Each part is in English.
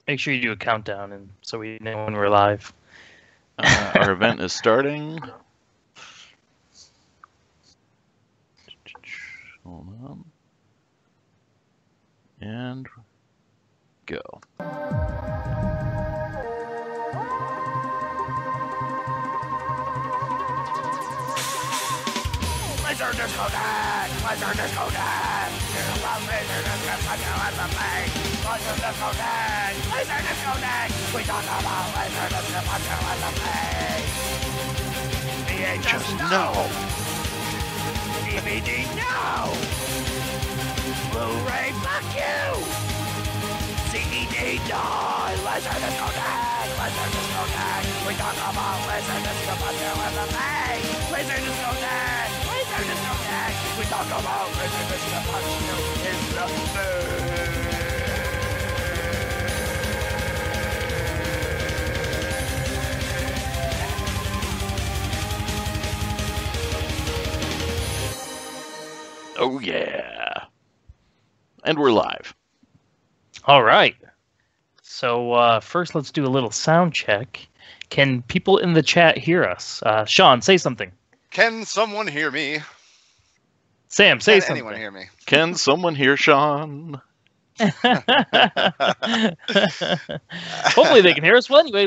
Make sure you do a countdown, and so we know when we're live. Our event is starting. Hold on. And go. LaserDiscotheque! LaserDiscotheque! You love LaserDisc, but you have to play! LaserDiscotheque! LaserDiscotheque! We talk about LaserDisc, but you have to play! VHS, no! DVD, no! Blu-ray, fuck you! CD, die! LaserDiscotheque! LaserDiscotheque! We talk about LaserDisc, but you have to play! LaserDiscotheque! LaserDiscotheque! We talk about LaserDisc, but you in the Oh, yeah. And we're live. All right. So first, let's do a little sound check. Can people in the chat hear us? Shawn, say something. Can someone hear me? Sam, say Can something. anyone hear me? Can someone hear Shawn? Hopefully they can hear us. Well, anyway,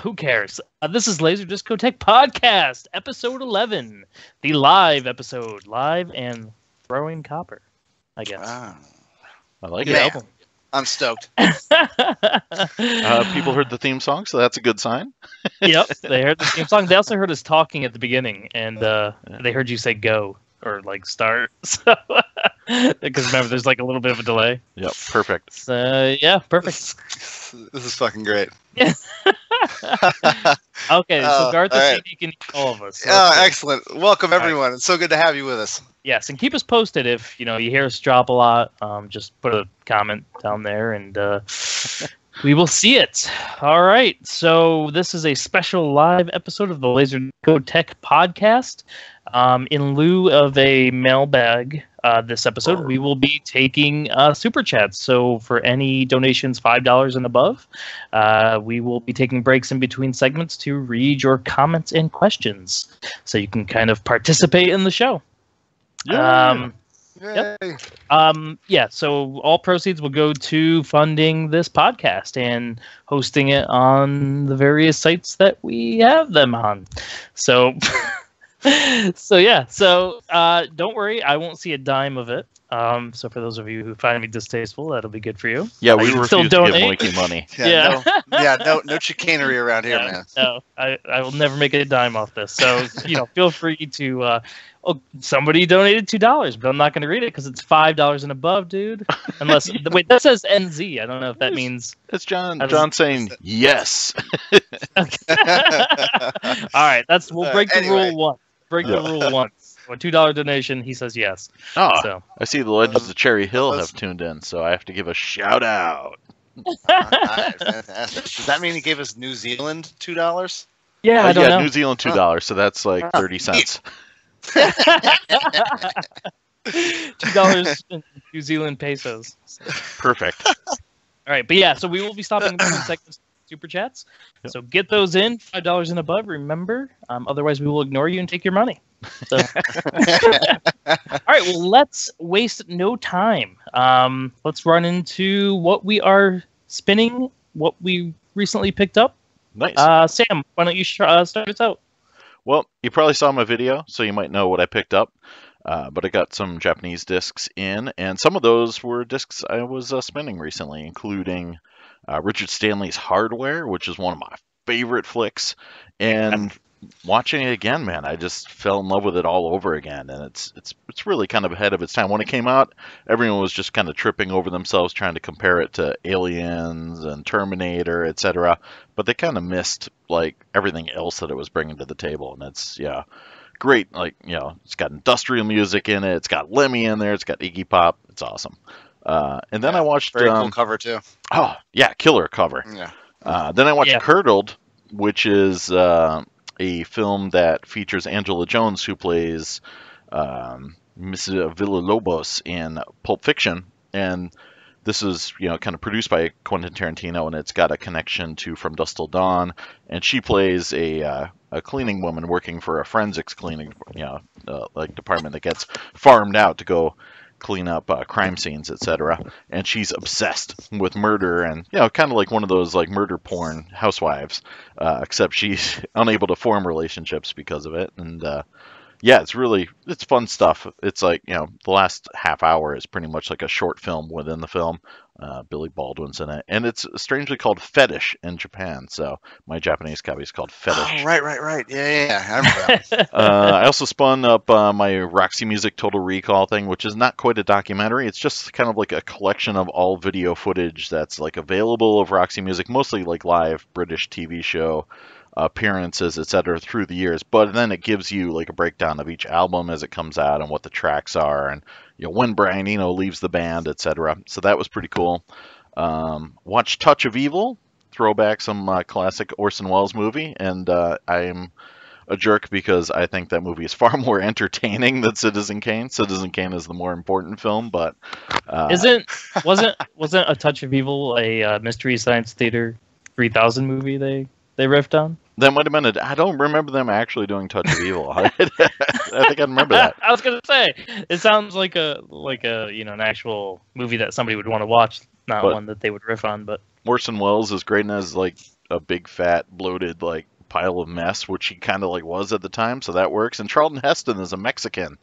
who cares? This is LaserDiscotheque Podcast, episode 11. The live episode. Live and throwing copper, I guess. Ah, I like Yeah. it. I'm stoked. People heard the theme song, so that's a good sign. Yep, they heard the theme song. They also heard us talking at the beginning, and they heard you say go or like start. So, because remember, there's like a little bit of a delay. Yep, perfect. So, yeah, perfect. This is fucking great. Okay, so Garth all is right. unique in all of us. So that's good. Excellent. Welcome, everyone. It's so good to have you with us. Yes, and keep us posted if you hear us drop a lot. Just put a comment down there, and we will see it. All right, so this is a special live episode of the LaserDiscotheque podcast. In lieu of a mailbag, this episode we will be taking super chats. So for any donations $5 and above, we will be taking breaks in between segments to read your comments and questions, so you can kind of participate in the show. Yeah. Yay. Yeah, so all proceeds will go to funding this podcast and hosting it on the various sites that we have them on. So, don't worry, I won't see a dime of it. So for those of you who find me distasteful, that'll be good for you. Yeah, we You can refuse still to give donate. Moyke money. No chicanery around here, Yeah, man. no, I will never make a dime off this. So, feel free to. Somebody donated $2, but I'm not going to read it because it's $5 and above, dude. Unless wait, that says NZ. I don't know if that means. It's John. That John saying yes. All right, we'll break the Anyway. rule once. Break the rule once. A $2 donation, he says yes. Oh, So. I see the Legends of Cherry Hill have tuned in, so I have to give a shout out. Fantastic. Does that mean he gave us New Zealand $2? Yeah, I don't know. New Zealand $2, so that's like 30 cents. $2 in New Zealand pesos. Perfect. All right, but yeah, so we will be stopping in between segments super chats. Yep. So get those in, $5 and above. Remember, otherwise we will ignore you and take your money. So. All right, well, let's waste no time. Let's run into what we are spinning, what we recently picked up. Nice. Sam, why don't you start us out? Well, you probably saw my video, so you might know what I picked up. But I got some Japanese discs in, and some of those were discs I was spinning recently, including Richard Stanley's Hardware, which is one of my favorite flicks. And watching it again, man, I just fell in love with it all over again. And it's really kind of ahead of its time. When it came out, everyone was just kind of tripping over themselves trying to compare it to Aliens and Terminator, etc. But they kind of missed like everything else that it was bringing to the table. And it's great. Like, it's got industrial music in it. It's got Lemmy in there. It's got Iggy Pop. It's awesome. And then I watched Very cool cover too. Oh yeah, killer cover. Yeah. Then I watched Yeah. Curdled, which is a film that features Angela Jones, who plays Mrs. Villalobos in Pulp Fiction, and this is, kind of produced by Quentin Tarantino, and it's got a connection to From Dusk Till Dawn, and she plays a cleaning woman working for a forensics cleaning, department that gets farmed out to go clean up crime scenes, etc. And she's obsessed with murder, and kind of like one of those like murder porn housewives, except she's unable to form relationships because of it. And it's fun stuff. It's like, the last half hour is pretty much like a short film within the film. Billy Baldwin's in it, and it's strangely called Fetish in Japan. So my Japanese copy is called Fetish. Oh, right. Yeah. I remember that. I also spun up my Roxy Music Total Recall thing, which is not quite a documentary. It's just kind of like a collection of all video footage that's like available of Roxy Music, mostly like live British TV show appearances, etc., through the years. But then it gives you like a breakdown of each album as it comes out and what the tracks are, and when Brian Eno leaves the band, etc. So that was pretty cool. Watch Touch of Evil, throwback some classic Orson Welles movie, and I'm a jerk because I think that movie is far more entertaining than Citizen Kane. Citizen Kane is the more important film, but wasn't A Touch of Evil a Mystery Science Theater 3000 movie they riffed on? That might have been I don't remember them actually doing Touch of Evil. I think I remember that. I was gonna say it sounds like a an actual movie that somebody would want to watch, not one that they would riff on. But Orson Welles is great as like a big fat bloated like pile of mess, which he kind of like was at the time, so that works. And Charlton Heston is a Mexican,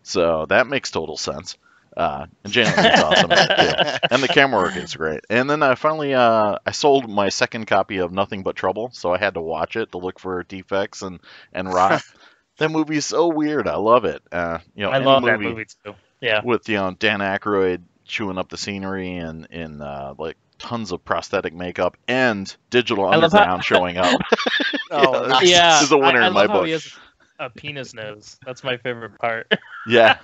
so that makes total sense. And Janet Leigh's awesome in it too. And the camera work is great. And then finally, I sold my second copy of Nothing But Trouble, so I had to watch it to look for defects and rot. That movie is so weird. I love it. I love that movie too. Yeah. With Dan Aykroyd chewing up the scenery and like tons of prosthetic makeup and Digital Underground showing up. Yeah, this is a winner in my book. He has a penis nose. That's my favorite part. Yeah.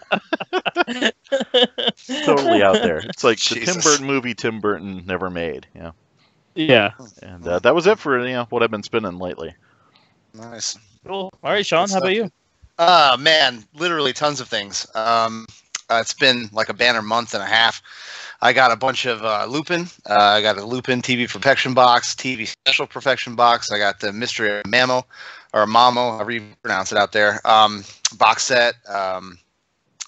Totally out there. It's like Jesus. the Tim Burton movie Tim Burton never made. Yeah. Yeah. And that was it for what I've been spinning lately. Nice. Cool. All right, Shawn, how about you? Man, literally tons of things. It's been like a banner month and a half. I got a bunch of Lupin. I got a Lupin TV Perfection box, TV Special Perfection box. I got the Mystery of Mamo, or Mamo, however you pronounce it out there, box set.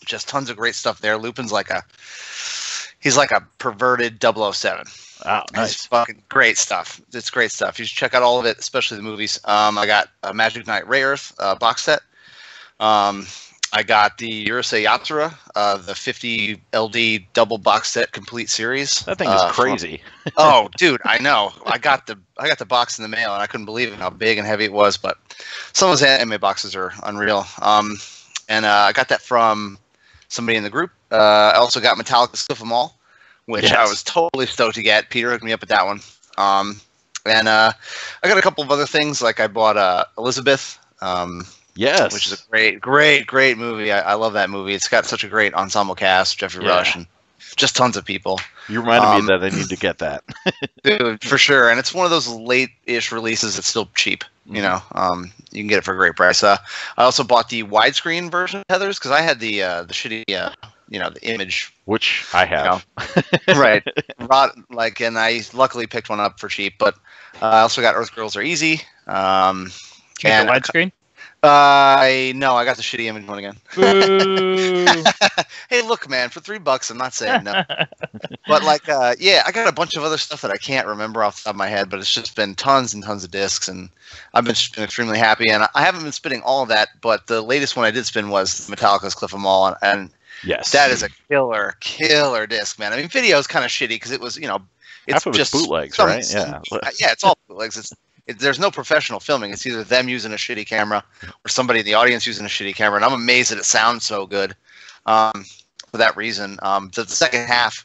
Just tons of great stuff there. Lupin's he's like a perverted 007. Wow, nice. It's fucking great stuff. It's great stuff. You should check out all of it, especially the movies. I got a Magic Knight Ray Earth box set. I got the Urusei Yatsura, the 50 LD double box set complete series. That thing is crazy. Oh, dude, I know. I got the box in the mail, and I couldn't believe how big and heavy it was. But some of those anime boxes are unreal. And I got that from somebody in the group. I also got Metallica's Cliff 'Em All, which I was totally stoked to get. Peter hooked me up with that one. And I got a couple of other things. Like I bought Elizabeth. Yes. Which is a great movie. I love that movie. It's got such a great ensemble cast, Jeffrey Rush, and just tons of people. You reminded me that I need to get that. Dude, for sure. And it's one of those late-ish releases that's still cheap. You can get it for a great price. I also bought the widescreen version of Heathers because I had the shitty, the image. Which I have. Right. And I luckily picked one up for cheap. But I also got Earth Girls Are Easy. And widescreen? I got the shitty image one again. Hey, look, man, for $3, I'm not saying no. But I got a bunch of other stuff that I can't remember off the top of my head, but it's just been tons and tons of discs, and I've been extremely happy. And I haven't been spinning all of that, but the latest one I did spin was Metallica's Cliff 'Em All, and yes, that is a killer disc, man. I mean, video is kind of shitty because it was, it's just bootlegs, right? Yeah, it's all bootlegs. There's no professional filming. It's either them using a shitty camera or somebody in the audience using a shitty camera. And I'm amazed that it sounds so good for that reason. The second half,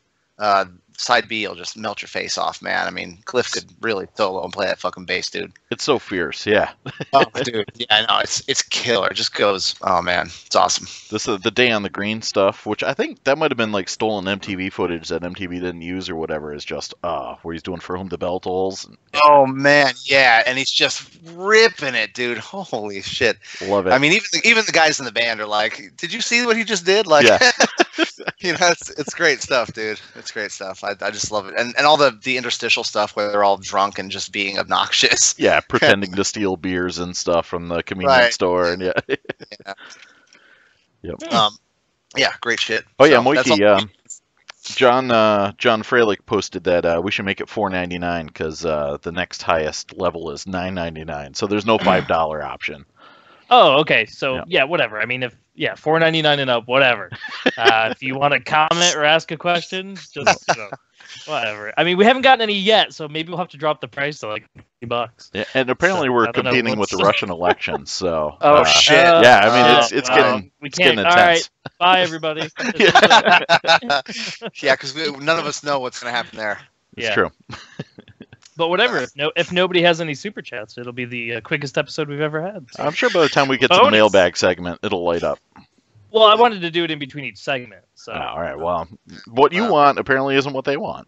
side B will just melt your face off, man. I mean, Cliff could really solo and play that fucking bass, dude. It's so fierce, yeah. Oh, dude. Yeah, I know. It's killer. It just goes, oh, man. It's awesome. This is the Day on the Green stuff, which I think that might have been like stolen MTV footage that MTV didn't use or whatever, is just where he's doing For Whom the Bell Tolls. Oh, man. Yeah. And he's just ripping it, dude. Holy shit. Love it. I mean, even the guys in the band are like, did you see what he just did? Like, yeah. it's great stuff, dude. It's great stuff. I just love it, and all the interstitial stuff where they're all drunk and just being obnoxious. Yeah, pretending to steal beers and stuff from the convenience store, and yeah. Yep. Yeah, great shit. Oh yeah, Moyke. John Fralick posted that we should make it $4.99 because the next highest level is $9.99. So there's no $5 option. Oh, okay. So yeah, whatever. I mean, $4.99 and up, whatever. If you want to comment or ask a question, just whatever. I mean, we haven't gotten any yet, so maybe we'll have to drop the price to like $50. Yeah, and apparently we're competing with the Russian election. So shit. Yeah, I mean it's getting getting intense. All right, bye everybody. Yeah, because none of us know what's going to happen there. It's true. But whatever, if nobody has any super chats, it'll be the quickest episode we've ever had. So. I'm sure by the time we get to the mailbag segment, it'll light up. Well, I wanted to do it in between each segment. So. All right. Well, what you want apparently isn't what they want.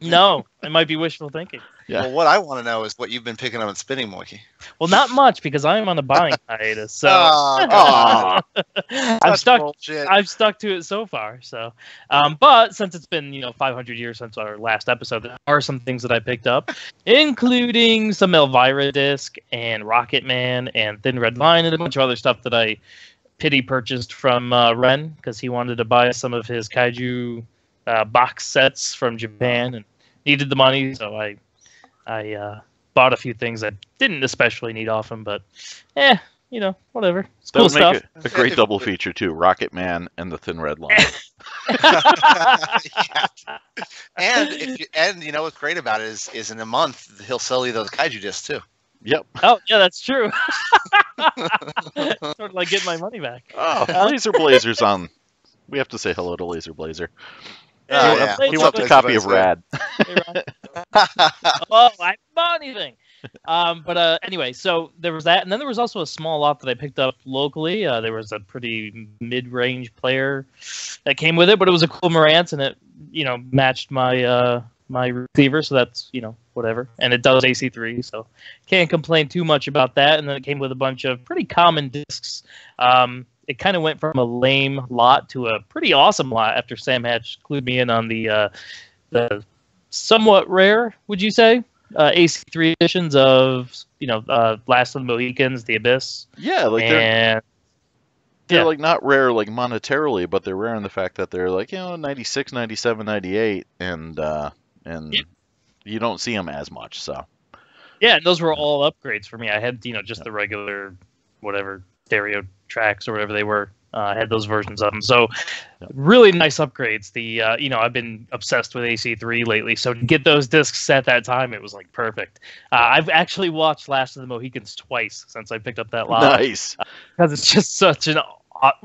No, it might be wishful thinking. Yeah. Well, what I want to know is what you've been picking up and spinning, Moyke. Well, not much because I am on a buying hiatus. So I've I've stuck to it so far. So, but since it's been 500 years since our last episode, there are some things that I picked up, including some Elvira disc and Rocket Man and Thin Red Line and a bunch of other stuff that I pity purchased from Ren because he wanted to buy some of his kaiju box sets from Japan and needed the money, so I bought a few things I didn't especially need off him, but whatever. It's cool stuff. Make a great double feature too: Rocket Man and the Thin Red Line. And you know what's great about it is in a month he'll sell you those kaiju discs too. Yep. Oh yeah, that's true. Sort of like getting my money back. Oh, Laser Blazer's on. We have to say hello to Laser Blazer. He wants a copy of Rad. Oh, I haven't bought anything. But anyway, so there was that, and then there was also a small lot that I picked up locally. There was a pretty mid-range player that came with it, but it was a cool Marantz, and it matched my my receiver, so that's whatever. And it does AC3, so can't complain too much about that. And then it came with a bunch of pretty common discs. It kind of went from a lame lot to a pretty awesome lot after Sam Hatch clued me in on the somewhat rare, would you say, AC3 editions of Last of the Mohicans, The Abyss. Yeah, like they're like not rare like monetarily, but they're rare in the fact that they're like 96, 97, 98, and you don't see them as much. So yeah, and those were all upgrades for me. I had just the regular whatever stereo tracks or whatever they were. I had those versions of them. So really nice upgrades. The I've been obsessed with AC3 lately, so to get those discs at that time, it was like perfect. I've actually watched Last of the Mohicans twice since I picked up that lot. Nice. Because it's just such an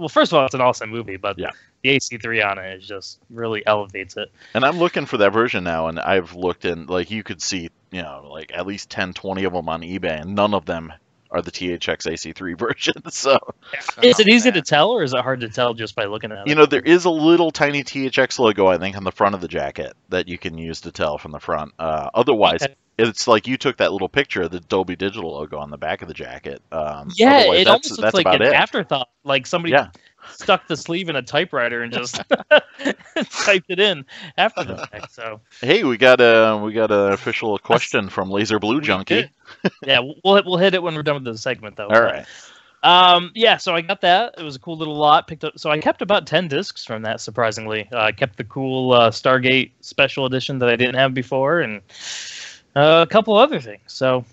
first of all, it's an awesome movie, but the AC3 on it is just really elevates it. And I'm looking for that version now, and I've looked in, like, you could see, like at least 10, 20 of them on eBay, and none of them are the THX AC3 version. So is it easy to tell, or is it hard to tell just by looking at it? There is a little tiny THX logo, I think, on the front of the jacket that you can use to tell from the front. Otherwise, it's like you took that little picture of the Dolby Digital logo on the back of the jacket. It almost looks like an afterthought, like somebody stuck the sleeve in a typewriter and just typed it in after the fact. So hey, we got an official question from Laser Blue Junkie. Yeah, we'll hit it when we're done with the segment, though. All right. So I got that. It was a cool little lot. Picked up. So I kept about 10 discs from that. Surprisingly, I kept the cool Stargate Special Edition that I didn't have before, and a couple other things. So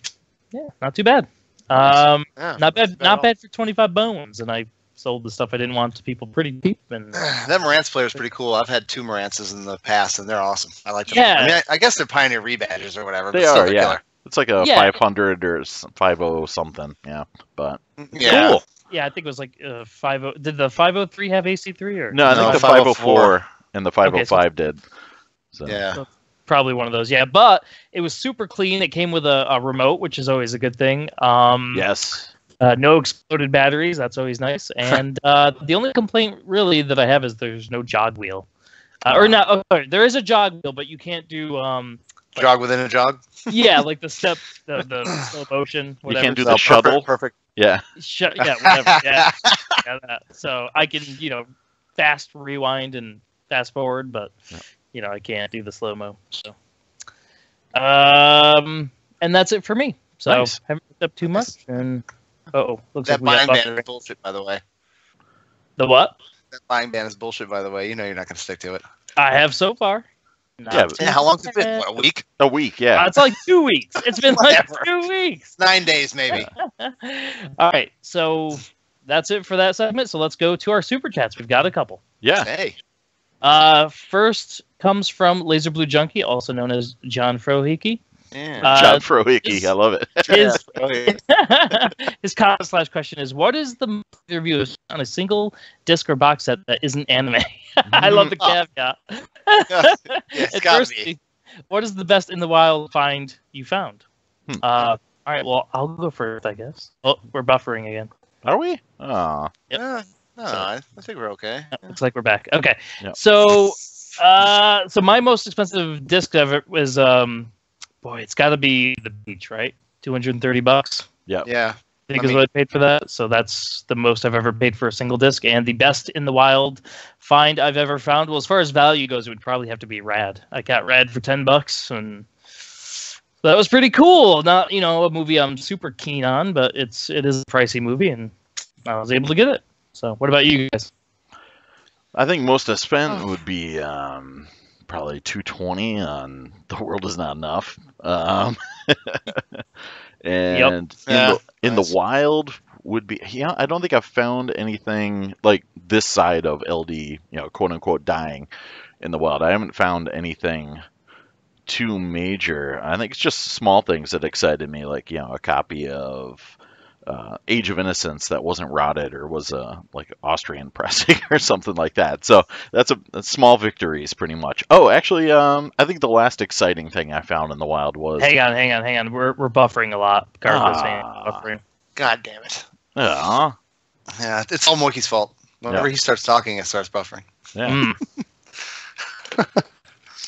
yeah, not too bad. Not bad for 25 bones, and I sold the stuff I didn't want to people pretty cheap. And that Marantz player is pretty cool. I've had 2 Marantzes in the past, and they're awesome. I like them. Yeah. I mean, I guess they're Pioneer rebadges or whatever. They are, yeah. Killer. It's like a 500 or 50 something, yeah. But cool. Yeah, I think it was like 50. Did the 503 have AC3 or? No, I think the 504 and the 505 did. So. Yeah. So probably one of those, yeah. But it was super clean. It came with a remote, which is always a good thing. Yes. No exploded batteries. That's always nice. And the only complaint really that I have is there's no jog wheel. There is a jog wheel, but you can't do jog within a jog. Yeah, like the slow motion. Whatever. You can't do the shuttle. Perfect. Yeah. Whatever. Yeah. That. So I can fast rewind and fast forward, but you know I can't do the slow mo. So, and that's it for me. So Nice. haven't picked up too much. And looks That like we buying got ban is bullshit, by the way. the what? That buying ban is bullshit, by the way. You know you're not going to stick to it. I have so far. Yeah, but- Yeah, how long's it been? What, a week? A week, yeah. It's like 2 weeks. It's been like Whatever. 2 weeks. 9 days, maybe. All right, so that's it for that segment. So let's go to our super chats. We've got a couple. Yeah. Hey. First comes from Laser Blue Junkie, also known as John Frohike. Yeah. John Frohike, I love it. His, Yeah. his comment / question is, what is the review on a single disc or box set that isn't anime? I love the caveat. It's And gotta firstly, be. what is the best in the wild find you found? Hmm. All right, well, I'll go first, I guess. Oh, we're buffering again. Are we? Aw. No, I think we're okay. Looks like we're back. Okay, Yep. so so my most expensive disc ever was it's got to be The Beach, right? $230. Yep. Yeah. I think is what I paid for that. So that's the most I've ever paid for a single disc. And the best in the wild find I've ever found. Well, as far as value goes, it would probably have to be Rad. I got Rad for $10, and that was pretty cool. Not a movie I'm super keen on, but it is a pricey movie, and I was able to get it. So what about you guys? I think most I spent would be probably $220 on The World Is Not Enough. And in nice. the wild would be I don't think I've found anything like this side of LD, quote unquote dying in the wild. I haven't found anything too major. I think it's just small things that excited me, like a copy of Age of Innocence that wasn't rotted or was like Austrian pressing or something like that. So that's small victories pretty much. Oh, actually, I think the last exciting thing I found in the wild was. Hang on. We're buffering a lot. Garth saying buffering. God damn it. Yeah. Yeah, it's all Moyke's fault. Whenever he starts talking, it starts buffering. Yeah.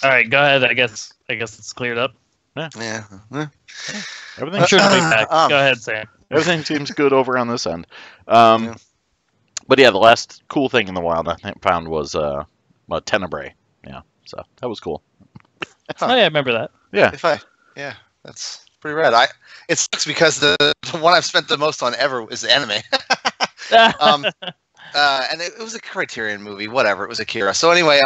All right, go ahead. I guess it's cleared up. Yeah. Everything I'm sure it'll be back. Go ahead, Sam. Everything seems good over on this end. But yeah, the last cool thing in the wild I found was tenebrae. Yeah, so that was cool. Oh yeah, I remember that. Yeah. That's pretty rad. It sucks because the one I've spent the most on ever is anime. And it was a Criterion movie, whatever. It was Akira. So anyway,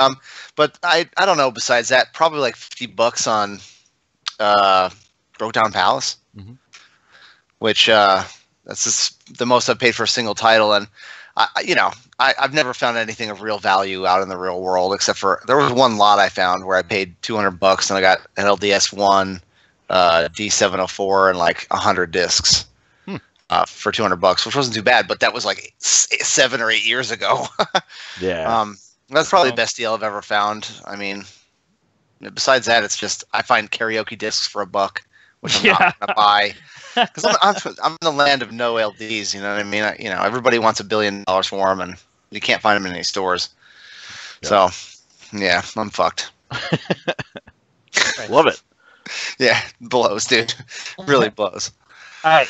but I don't know. Besides that, probably like $50 on Broke Down Palace, which that's just the most I've paid for a single title. And I've never found anything of real value out in the real world, except for there was one lot I found where I paid $200 and I got an LDS1, D704, and like 100 discs. For $200, which wasn't too bad, but that was like 7 or 8 years ago. Yeah. That's probably the best deal I've ever found. I mean, besides that, it's just I find karaoke discs for $1, which I'm not gonna buy because I'm in the land of no LDs. You know what I mean? Everybody wants $1 billion for them, and you can't find them in any stores. Yeah. So, yeah, I'm fucked. Love it. Yeah, blows, dude. Really blows. All right.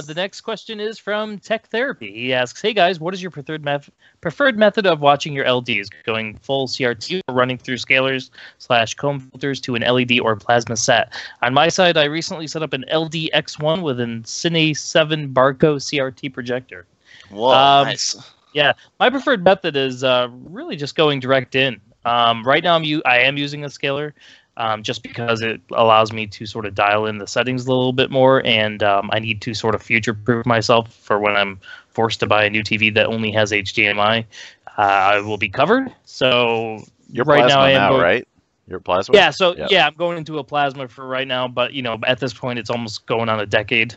The next question is from Tech Therapy. He asks, "Hey guys, what is your preferred method of watching your LDs? Going full CRT or running through scalers / comb filters to an LED or plasma set? On my side, I recently set up an LD-X1 with an Cine 7 Barco CRT projector. Whoa, nice. Yeah, my preferred method is really just going direct in. Right now, I am using a scaler. Just because it allows me to sort of dial in the settings a little bit more, and I need to sort of future-proof myself for when I'm forced to buy a new TV that only has HDMI. I will be covered. So You're right plasma now, I am now, right? You're plasma? Yeah, so Yep. yeah, I'm going into a plasma for right now, but at this point, it's almost going on a decade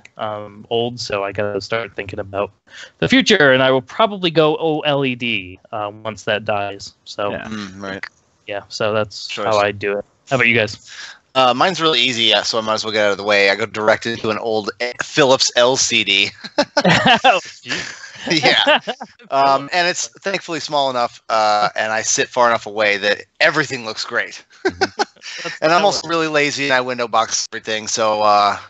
old, so I got to start thinking about the future, and I will probably go OLED once that dies. So Right. yeah, so that's Choice. how I do it. How about you guys? Mine's really easy, so I might as well get out of the way. I go direct into an old Philips LCD. Oh, geez. Yeah. And it's thankfully small enough, and I sit far enough away that everything looks great. And I'm also really lazy, and I window box everything. So,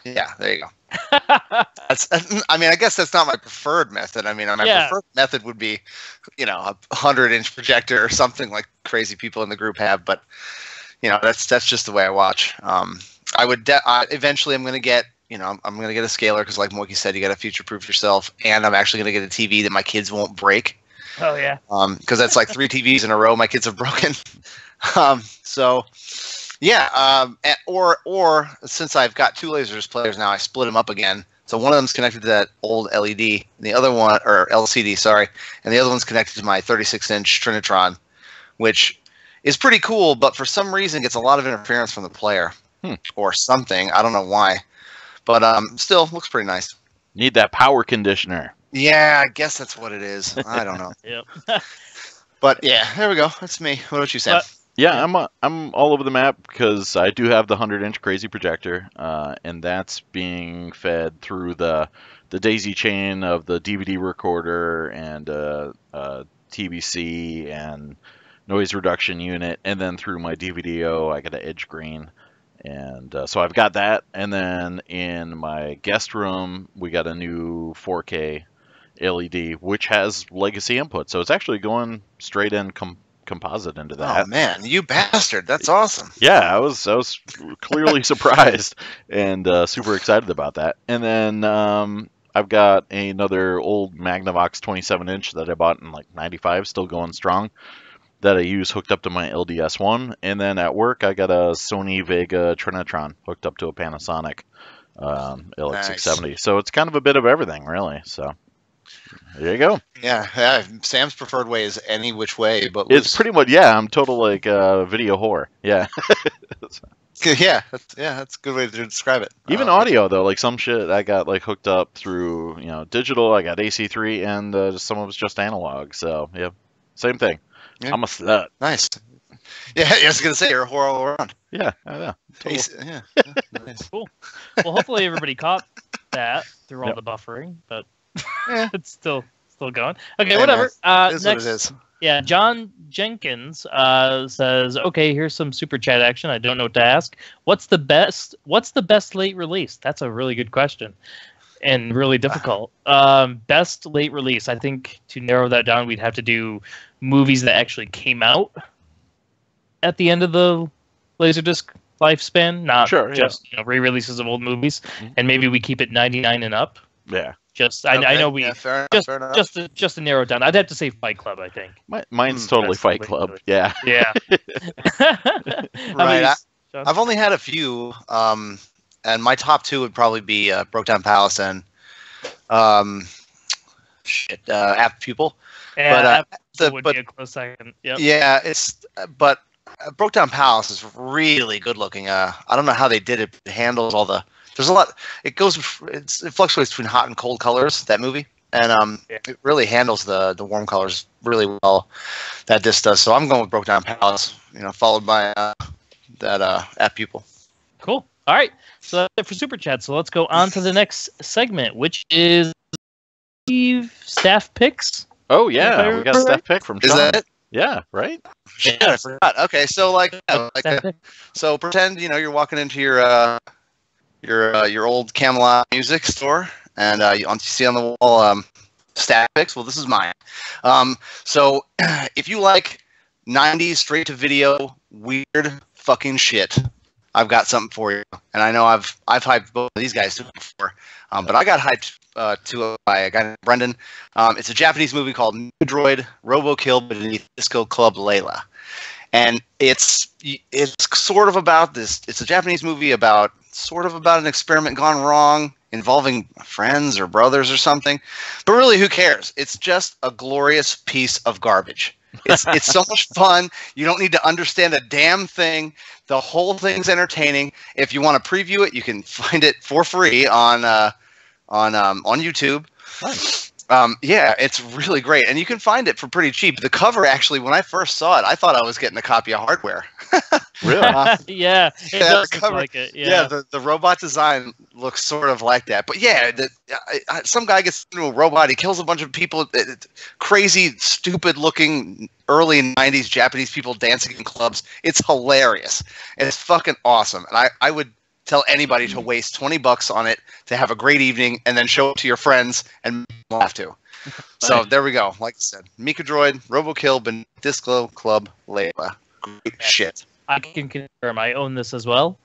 yeah, there you go. I mean, I guess that's not my preferred method. I mean, my preferred method would be, you know, a 100-inch projector or something like crazy people in the group have. But, you know, that's just the way I watch. I would eventually I'm going to get, you know, I'm going to get a scaler because, like Moyke said, you got to future-proof yourself. And I'm actually going to get a TV that my kids won't break. Oh yeah. Because that's like 3 TVs in a row my kids have broken. So. Yeah, or since I've got 2 LaserDisc players now, I split them up again. So one of them's connected to that old LED, and the other one, or LCD, sorry, and the other one's connected to my 36-inch Trinitron, which is pretty cool, but for some reason gets a lot of interference from the player or something. I don't know why, but still looks pretty nice. Need that power conditioner. Yeah, I guess that's what it is. I don't know. Yep. But yeah, there we go. That's me. What about you, Sam? Yeah, I'm all over the map because I do have the 100-inch crazy projector, and that's being fed through the daisy chain of the DVD recorder and TBC and noise reduction unit, and then through my DVDO I got an edge green, and so I've got that. And then in my guest room we got a new 4K LED which has legacy input, so it's actually going straight in composite into that. Oh man, you bastard! That's awesome. Yeah, I was clearly surprised and super excited about that. And then I've got another old Magnavox 27-inch that I bought in like '95, still going strong, that I use hooked up to my LDS1. And then at work I got a Sony Vega Trinitron hooked up to a Panasonic LX670. Nice. So it's kind of a bit of everything, really. So. There you go. Yeah, Sam's preferred way is any which way, but it's pretty much I'm total like video whore. Yeah. That's a good way to describe it. Even audio though, like some shit I got like hooked up through digital. I got AC3 and some of it's just analog. So yeah, same thing. Yeah. I'm a slut. Nice. Yeah, I was gonna say you're a whore all around. Yeah, I know. Yeah. Nice. Cool. Well, hopefully everybody caught that through all the buffering, but. Yeah. It's still going. Okay, whatever. Next, what it is. Yeah, John Jenkins says, "Okay, here's some super chat action. I don't know what to ask. What's the best late release?" That's a really good question, and really difficult. Best late release. I think to narrow that down, we'd have to do movies that actually came out at the end of the LaserDisc lifespan, not just re-releases of old movies, and maybe we keep it 99 and up. Yeah. I know we fair enough. just to narrow it down. I'd have to say Fight Club. I think mine's totally Fight Club. Yeah. Right. I've only had a few, and my top 2 would probably be Broke Down Palace and Apt Pupil. Yeah, but would be a close second. Yep. Yeah, but Broke Down Palace is really good looking. I don't know how they did it. It handles all the. There's a lot. It fluctuates between hot and cold colors. That movie, and it really handles the warm colors really well. That disc does. So I'm going with Broke Down Palace. Followed by that Apt Pupil. Cool. All right. So that's it for Super Chat. So let's go on to the next segment, which is staff picks. Oh yeah, we got a staff pick from Shawn. Is that it? Yeah. Right. Yeah, I forgot. Okay, so so pretend you're walking into your old Camelot music store, and you see on the wall staff picks. Well, this is mine. So if you like 90s straight to video weird fucking shit, I've got something for you. And I know I've hyped both of these guys before, but I got hyped by a guy named Brendan. It's a Japanese movie called Droid Robo Kill Beneath Disco Club Layla. And it's sort of about this. It's a Japanese movie about an experiment gone wrong involving friends or brothers or something. But really, who cares? It's just a glorious piece of garbage. It's so much fun. You don't need to understand a damn thing. The whole thing's entertaining. If you want to preview it, you can find it for free on YouTube. Nice. Yeah, it's really great, and you can find it for pretty cheap. The cover, actually, when I first saw it, I thought I was getting a copy of hardware. Really? Yeah, it does look like it. Yeah, the robot design looks sort of like that. But yeah, some guy gets into a robot, he kills a bunch of people. Crazy, stupid-looking early '90s Japanese people dancing in clubs. It's hilarious, and it's fucking awesome. And I would tell anybody to waste $20 on it to have a great evening and then show it to your friends and laugh too. So there we go. Like I said, Mika Droid, Robokill, Disco Club, Layla. Great shit. I can confirm. I own this as well.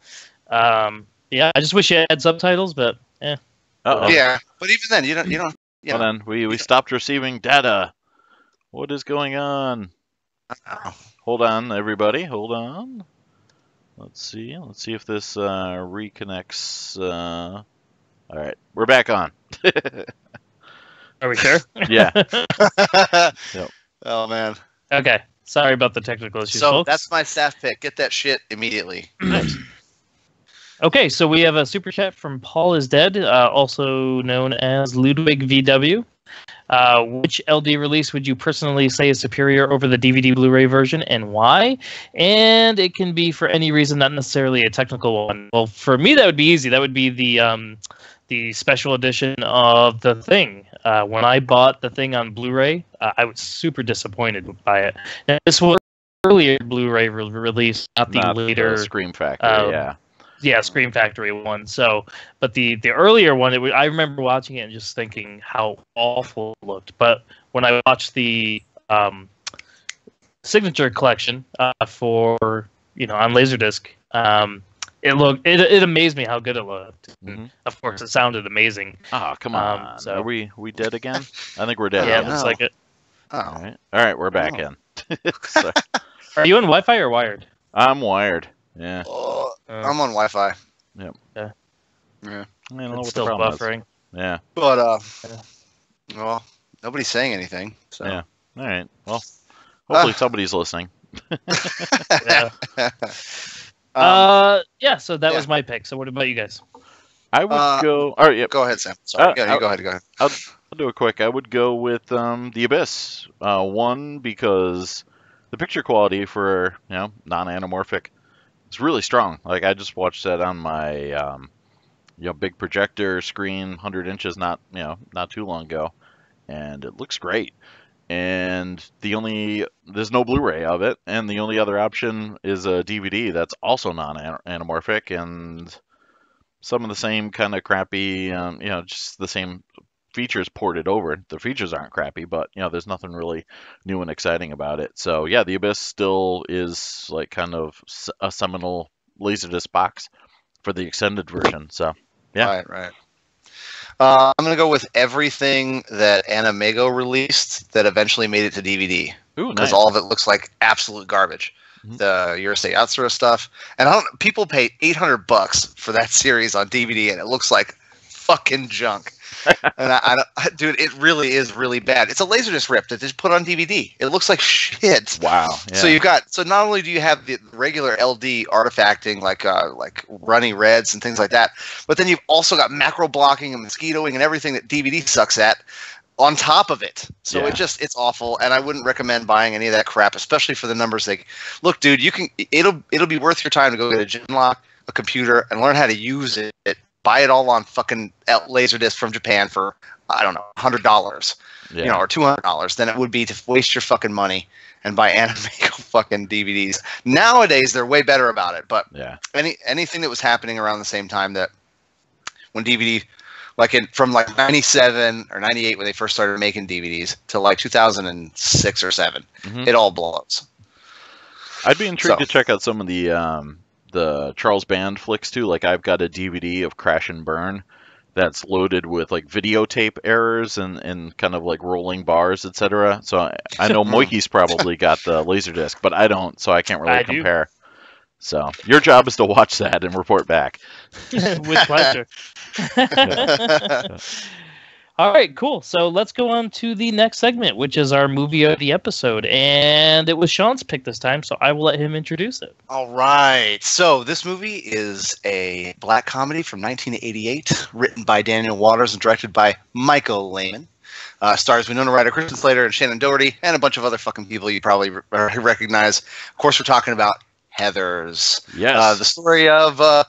Yeah, I just wish it had subtitles, but Uh-oh. Yeah, but even then, you don't. Hold on, we stopped receiving data. What is going on? Hold on, everybody. Hold on. Let's see. Let's see if this reconnects. All right, we're back on. are we sure? Yeah. Yep. Oh man. Okay. Sorry about the technical issues, So folks. that's my staff pick. Get that shit immediately. Okay, so we have a super chat from Paul is Dead, also known as Ludwig VW. Which LD release would you personally say is superior over the DVD Blu-ray version, and why? And it can be for any reason, not necessarily a technical one. Well, for me, that would be easy. That would be the special edition of The Thing. When I bought The Thing on Blu-ray, I was super disappointed by it. Now, this was earlier Blu-ray release, not the later Scream Factory. Yeah, Scream Factory one. So, but the earlier one, I remember watching it and just thinking how awful it looked. But when I watched the Signature Collection for on LaserDisc, it amazed me how good it looked. Mm-hmm. Of course, it sounded amazing. Oh, come on. So Are we dead again? I think we're dead. yeah, it again. looks like it. All right, we're back in. Sorry. Are you on Wi-Fi or wired? I'm wired. Yeah. I'm on Wi-Fi. Yep. Yeah. Yeah. I don't know what It's the still problem is. buffering. Yeah. But well, nobody's saying anything. So. Yeah. All right. Well, hopefully somebody's listening. Yeah. Yeah. So that was my pick. So what about you guys? I would go. All right. Yep. Go ahead, Sam. Sorry. Go ahead. I'll do it quick. I would go with The Abyss. One, because the picture quality for non-anamorphic is really strong. Like, I just watched that on my big projector screen, 100 inches, not too long ago, and it looks great. And there's no Blu-ray of it, and the only other option is a DVD that's also non-anamorphic, and some of the same kind of crappy, just the same features ported over. The features aren't crappy, but there's nothing really new and exciting about it. So yeah, The Abyss still is like kind of a seminal LaserDisc box for the extended version. So yeah. Right. I'm gonna go with everything that Animego released that eventually made it to DVD. Ooh, because nice. all of it looks like absolute garbage. Mm-hmm. The Yurusei Yatsura stuff, and people pay $800 for that series on DVD, and it looks like fucking junk. And dude, it really is really bad. It's a LaserDisc rip that they just put on DVD. It looks like shit. Wow. Yeah. So not only do you have the regular LD artifacting like runny reds and things like that, but then you've also got macro blocking and mosquitoing and everything that DVD sucks at on top of it. So it's awful, and I wouldn't recommend buying any of that crap, especially for the numbers. Look, dude, it'll be worth your time to go get a Genlock, a computer, and learn how to use it. Buy it all on fucking LaserDisc from Japan for, I don't know, $100, or $200 than it would be to waste your fucking money and buy Animego fucking DVDs. Nowadays, they're way better about it, but anything that was happening around the same time that when DVD, from 97 or 98 when they first started making DVDs to 2006 or 7, it all blows. I'd be intrigued to check out some of the Charles Band flicks too. Like, I've got a DVD of Crash and Burn that's loaded with videotape errors and kind of rolling bars, etc. So I know Moyke's probably got the LaserDisc, but I don't, so I can't really compare. So your job is to watch that and report back. With pleasure. All right, cool. So let's go on to the next segment, which is our movie of the episode. And it was Sean's pick this time, so I will let him introduce it. All right. So this movie is a black comedy from 1988, written by Daniel Waters and directed by Michael Lehman. Stars Winona Ryder, Christian Slater, and Shannen Doherty, and a bunch of other fucking people you probably recognize. Of course, we're talking about Heathers. Yes. The story of, a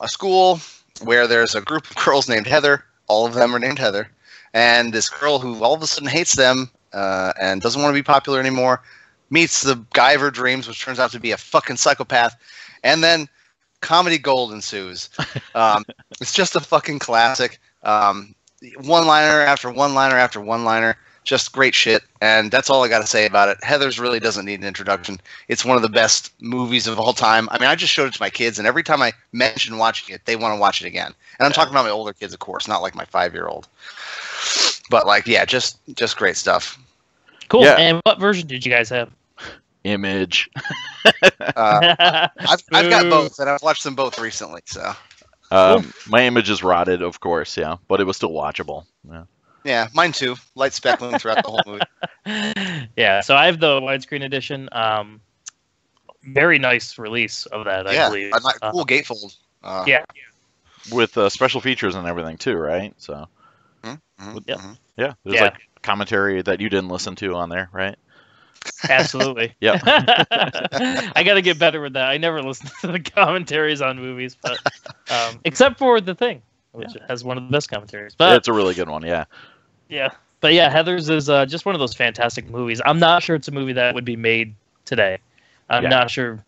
school where there's a group of girls named Heather. All of them are named Heather. And this girl who all of a sudden hates them and doesn't want to be popular anymore meets the guy of her dreams, which turns out to be a fucking psychopath. And then comedy gold ensues. It's just a fucking classic. One-liner after one-liner after one-liner. Just great shit, and that's all I got to say about it. Heathers really doesn't need an introduction. It's one of the best movies of all time. I mean, I just showed it to my kids, and every time I mention watching it, they want to watch it again. And I'm talking about my older kids, of course, not like my 5-year-old. But like, yeah, just great stuff. Cool. Yeah. And what version did you guys have? Image. I've got both, and I've watched them both recently. So my image is rotted, of course, yeah, but it was still watchable. Yeah. Yeah, mine too. Light speckling throughout the whole movie. Yeah, so I have the widescreen edition. Very nice release of that, I believe. A cool gatefold. Yeah. With special features and everything too, right? So, yeah, there's like commentary that you didn't listen to on there, right? Absolutely. Yeah. I got to get better with that. I never listen to the commentaries on movies, but except for The Thing, which has one of the best commentaries. But it's a really good one, yeah. Yeah, but yeah, Heathers is just one of those fantastic movies. I'm not sure it's a movie that would be made today. I'm not sure.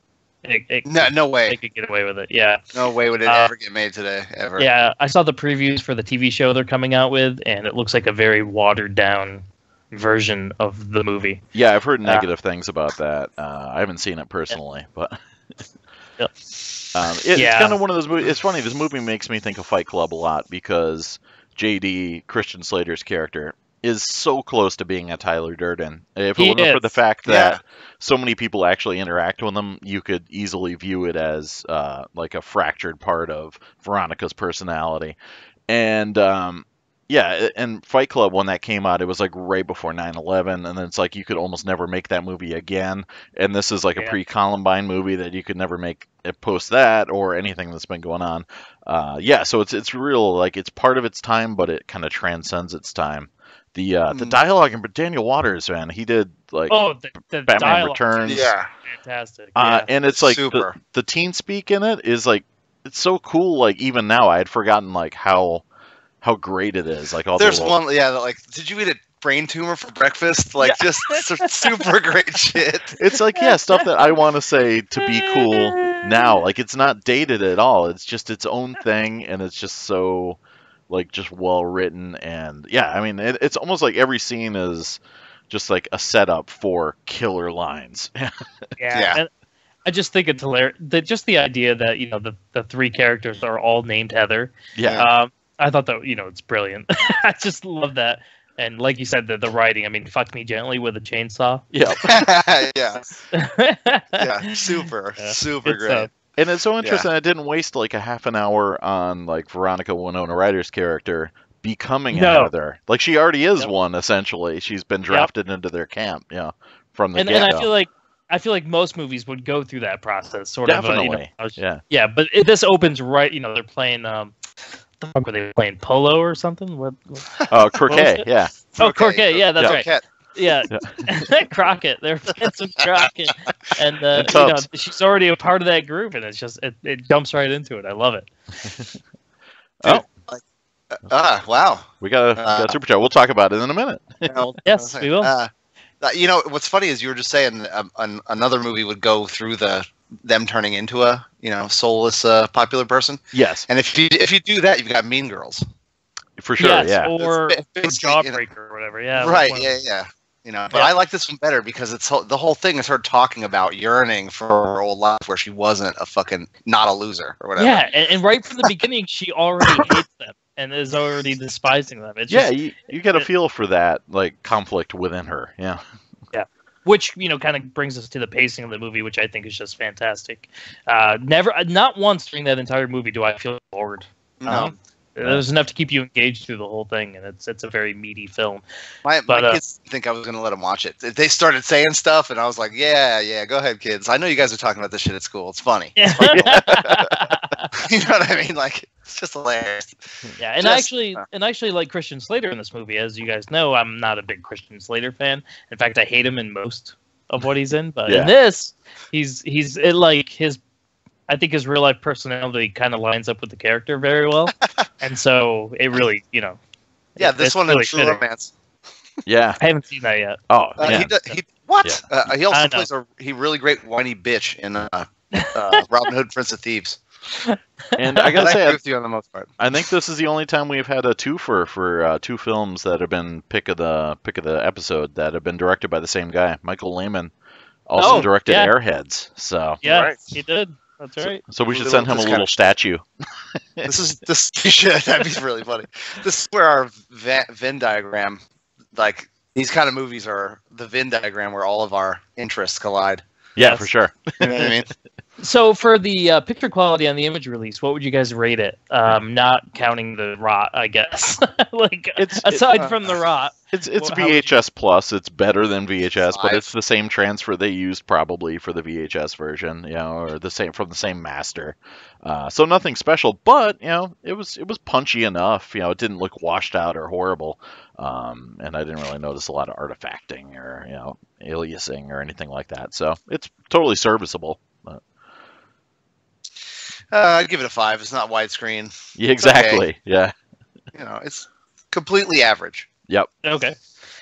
No way. They could get away with it. Yeah. No way would it ever get made today, ever. Yeah, I saw the previews for the TV show they're coming out with, and it looks like a very watered down version of the movie. Yeah, I've heard negative things about that. I haven't seen it personally, but it's kind of one of those movies. It's funny. This movie makes me think of Fight Club a lot because JD, Christian Slater's character, is so close to being a Tyler Durden. If it wasn't for the fact that so many people actually interact with him, you could easily view it as like a fractured part of Veronica's personality. And and Fight Club, when that came out, it was like right before 9/11, and then it's like you could almost never make that movie again. And this is like a pre-Columbine movie that you could never make post that or anything that's been going on. So it's real, like it's part of its time, but it kind of transcends its time. The dialogue in Daniel Waters, man, he did like the Batman Returns, fantastic. And it's like super. The teen speak in it is like it's so cool. Like even now, I had forgotten like how great it is. Like all there's one, like did you eat a brain tumor for breakfast? Like just super great shit. It's like stuff that I want to say to be cool now. Like it's not dated at all. It's just its own thing, and it's just so like just well written. And I mean it's almost like every scene is just like a setup for killer lines. And I just think it's hilarious. Just the idea that the three characters are all named Heather. I thought that it's brilliant. I just love that. And like you said, the writing. I mean, fuck me gently with a chainsaw. Super great. And it's so interesting. I didn't waste like a half an hour on like Veronica Winona Ryder's character becoming a Heather. Like she already is one essentially. She's been drafted into their camp. From the get-go. And I feel like most movies would go through that process. Definitely. But this opens right. They're playing. The fuck were they playing, polo or something? What croquet, croquet, yeah, that's right. Yeah. Crockett. They're playing some Crockett. And she's already a part of that group, and it's just it jumps right into it. I love it. Wow. We got a super chat. We'll talk about it in a minute. Yes, we will. What's funny is you were just saying another movie would go through them turning into a soulless popular person. Yes. And if you do that, you've got Mean Girls. For sure, or Jawbreaker or whatever. Right. But I like this one better because it's the whole thing is her talking about yearning for her old life where she wasn't a fucking not a loser or whatever. Yeah, and right from the beginning, she already hates them and is already despising them. It's you get a feel for that like conflict within her. Yeah. Which kind of brings us to the pacing of the movie, which I think is just fantastic. Not once during that entire movie do I feel bored. No. There's enough to keep you engaged through the whole thing, and it's a very meaty film. My kids think I was going to let them watch it. They started saying stuff, and I was like, yeah, go ahead, kids. I know you guys are talking about this shit at school. It's funny. You know what I mean? Like, it's just hilarious. Yeah, and I actually like Christian Slater in this movie. As you guys know, I'm not a big Christian Slater fan. In fact, I hate him in most of what he's in. But in this, I think his real life personality kind of lines up with the character very well, and so it really, this one really in True Romance. Yeah, I haven't seen that yet. Oh, he also plays a really great whiny bitch in Robin Hood, Prince of Thieves. And I gotta I say, agree with you on the most part. I think this is the only time we've had a twofer for two films that have been pick of the episode that have been directed by the same guy. Michael Lehman also directed Airheads. So Yeah, Right. he did. That's right. so we should Little- send him a this little kind of- statue. This shit, that'd be really funny. This is where our Venn diagram, like these kind of movies are the Venn diagram where all of our interests collide. Yeah, Yes. for sure. You know what I mean? So for the picture quality on the image release, what would you guys rate it? Not counting the rot, I guess. Like aside from the rot. It's Well, how would VHS plus. It's better than VHS, but 5. it's the same transfer they used probably for the VHS version, or the same from the same master. So nothing special, but it was punchy enough. It didn't look washed out or horrible, and I didn't really notice a lot of artifacting or aliasing or anything like that. So it's totally serviceable. But... I'd give it a 5. It's not widescreen. Yeah, exactly. Okay. Yeah. It's completely average. Yep. Okay.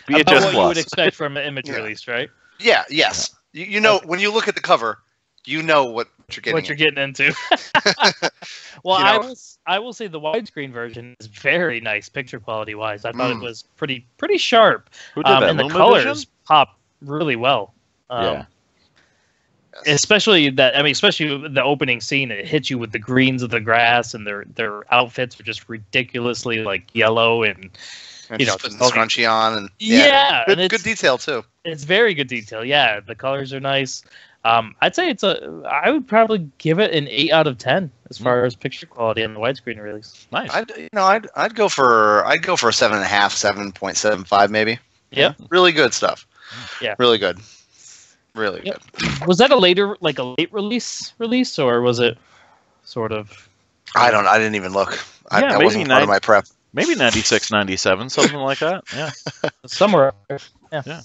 VHS About what plus. you would expect from an image Yeah. release, right? Yeah. Yes. You know when you look at the cover, you know what you're getting. What you're getting into. Well, You know? I will say the widescreen version is very nice picture quality wise. I thought it Mm. was pretty sharp. Who did that? And the Lumavision? colors pop really well. Yeah. Especially especially the opening scene, it hits you with the greens of the grass, and their outfits are just ridiculously like yellow and And you just know, putting the scrunchie on and yeah, and good detail too. it's very good detail. Yeah, the colors are nice. I'd say I would probably give it an 8 out of 10 as far as picture quality on the widescreen release. Nice. I'd go for a 7.5, 7.75 maybe. Yep. Really good stuff. Yeah. Really good. Really Yep. good. Was that a late release, or was it sort of? I didn't even look. Yeah, that maybe wasn't part of my prep. Maybe 96, 97, something like that. Yeah. Somewhere. Yeah. Yeah.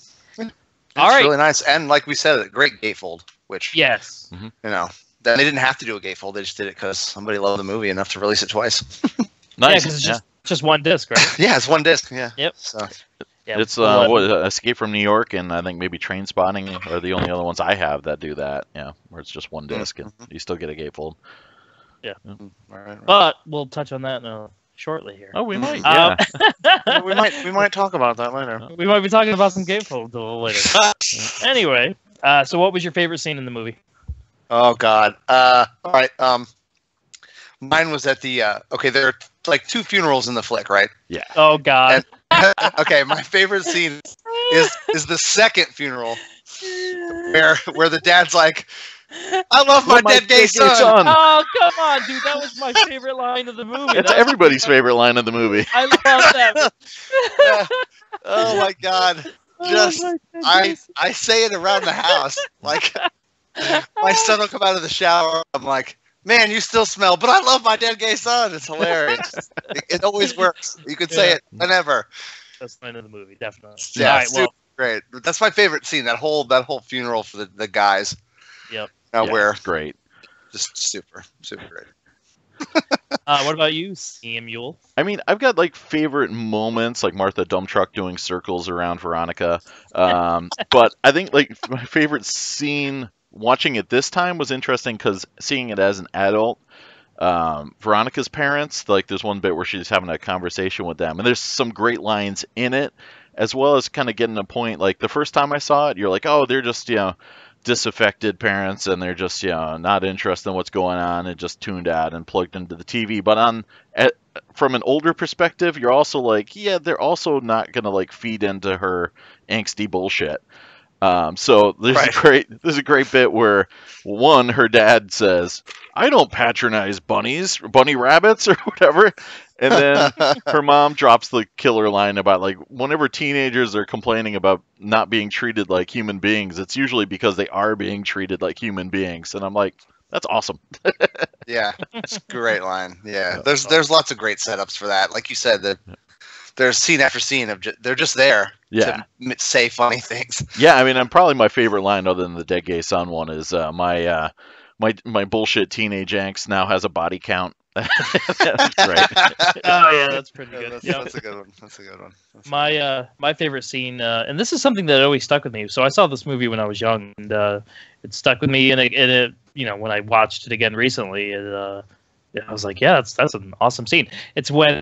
All It's right. really nice, and like we said, a great gatefold. Which Yes. then they didn't have to do a gatefold; they just did it because somebody loved the movie enough to release it twice. Yeah, Nice. because it's just one disc, right? Yeah, it's one disc. Yeah. Yep. So Yeah. It's Well, Escape from New York, and I think maybe Train Spotting are the only other ones I have that do that. Yeah, where it's just one disc and you still get a gatefold. all right. but we'll touch on that shortly here. Oh, we might. Um, Yeah. we might talk about that later. We might be talking about some gatefolds a little later. Anyway, so what was your favorite scene in the movie? Oh God. All right. Mine was at the. Okay, there are like 2 funerals in the flick, right? Oh God. Okay, my favorite scene is the second funeral where the dad's like, "I love my dead gay son." Oh, come on, dude. That was my favorite line of the movie. It's everybody's favorite line of the movie. I love that. Yeah. Oh my God. Just I say it around the house. Like my son will come out of the shower. I'm like, "Man, you still smell, but I love my dead gay son." It's hilarious. It always works. You could say it whenever. Best line of the movie, definitely. Yeah, All right, well, super great. That's my favorite scene. That whole funeral for the guys. Yep. Where It's great. just super great. what about you, Samuel? I mean, I've got like favorite moments, like Martha Dump Truck doing circles around Veronica. But I think like my favorite scene watching it this time was interesting because seeing it as an adult, Veronica's parents, like there's one bit where she's having a conversation with them, and there's some great lines in it, as well as kind of getting a point. Like the first time I saw it, you're like, oh, they're just disaffected parents, and they're just not interested in what's going on and just tuned out and plugged into the TV. But from an older perspective, you're also like, yeah, they're also not gonna like feed into her angsty bullshit. So there's a great bit where her dad says, "I don't patronize bunny rabbits or whatever," and then her mom drops the killer line about like whenever teenagers are complaining about not being treated like human beings, it's usually because they are being treated like human beings, and I'm like, that's awesome. Yeah, it's a great line. Yeah, there's lots of great setups for that. Like you said, that there's scene after scene of they're just there to say funny things. Yeah, I mean, I'm probably my favorite line other than the dead gay son one is my bullshit teenage angst now has a body count. That's great. Oh yeah, that's pretty good. That's a good one. That's a good one. My favorite scene, and this is something that always stuck with me. So I saw this movie when I was young, and it stuck with me, and it when I watched it again recently, I was like, yeah, that's an awesome scene. It's when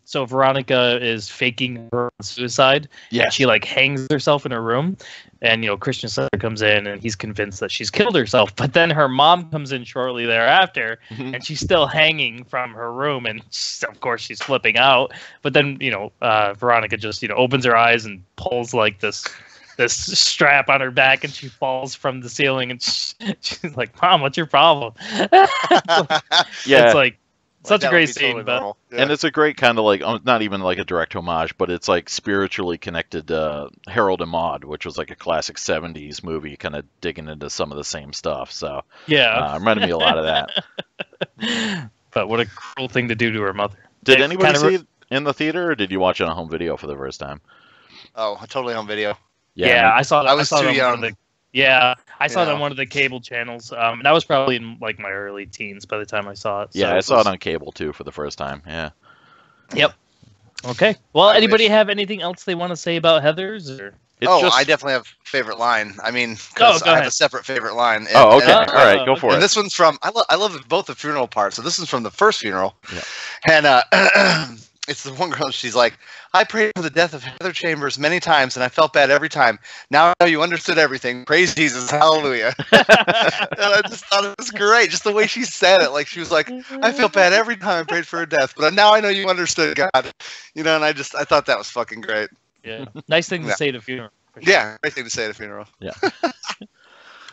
so Veronica is faking her suicide. Yeah. She like hangs herself in her room, and Christian Slater comes in and he's convinced that she's killed herself. But then her mom comes in shortly thereafter, and she's still hanging from her room, and of course she's flipping out. But then Veronica just opens her eyes and pulls like this strap on her back, and she falls from the ceiling, and she's like, "Mom, what's your problem?" Yeah, it's like such a great scene, totally and it's a great kind of like not even like a direct homage, but it's like spiritually connected to Harold and Maude, which was like a classic '70s movie, kind of digging into some of the same stuff. So reminded me a lot of that. But what a cruel thing to do to her mother. Did anybody see it in the theater, or did you watch it on home video for the first time? Oh, totally on video. Yeah, I saw that. I was too young. I saw it on one of the cable channels. And I was probably in like my early teens by the time I saw it. Yeah, I saw it on cable too for the first time. Yeah. Yep. Okay. Well, anybody have anything else they want to say about Heathers? Or? I definitely have a favorite line. I mean, because I have a separate favorite line. All right, go for it. And this one's from, I love both the funeral parts. So this is from the first funeral. Yeah. And it's the one girl, she's like, I prayed for the death of Heather Chambers many times, and I felt bad every time. Now I know you understood everything. Praise Jesus. Hallelujah. And I just thought it was great. Just the way she said it. Like, she was like, I felt bad every time I prayed for her death, but now I know you understood, God. And I thought that was fucking great. Yeah. Nice thing to say at a funeral. Sure. Yeah, great thing to say at a funeral. Yeah.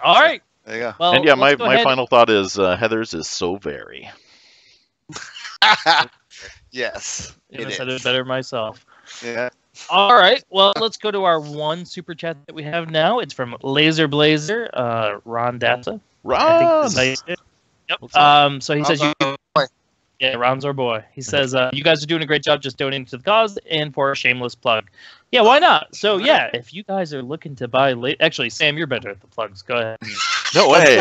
All right. There you go. Well, and yeah, my final thought is Heathers is so very. Yes. I said it better myself. Yeah. All right. Well, let's go to our one super chat that we have now. It's from Laser Blazer, Ron Data. Ron. Yep. So he says, yeah, Ron's our boy. He says, you guys are doing a great job just donating to the cause and for a shameless plug. Yeah, why not? So yeah, if you guys are looking to buy, actually, Sam, you're better at the plugs. Go ahead. No way.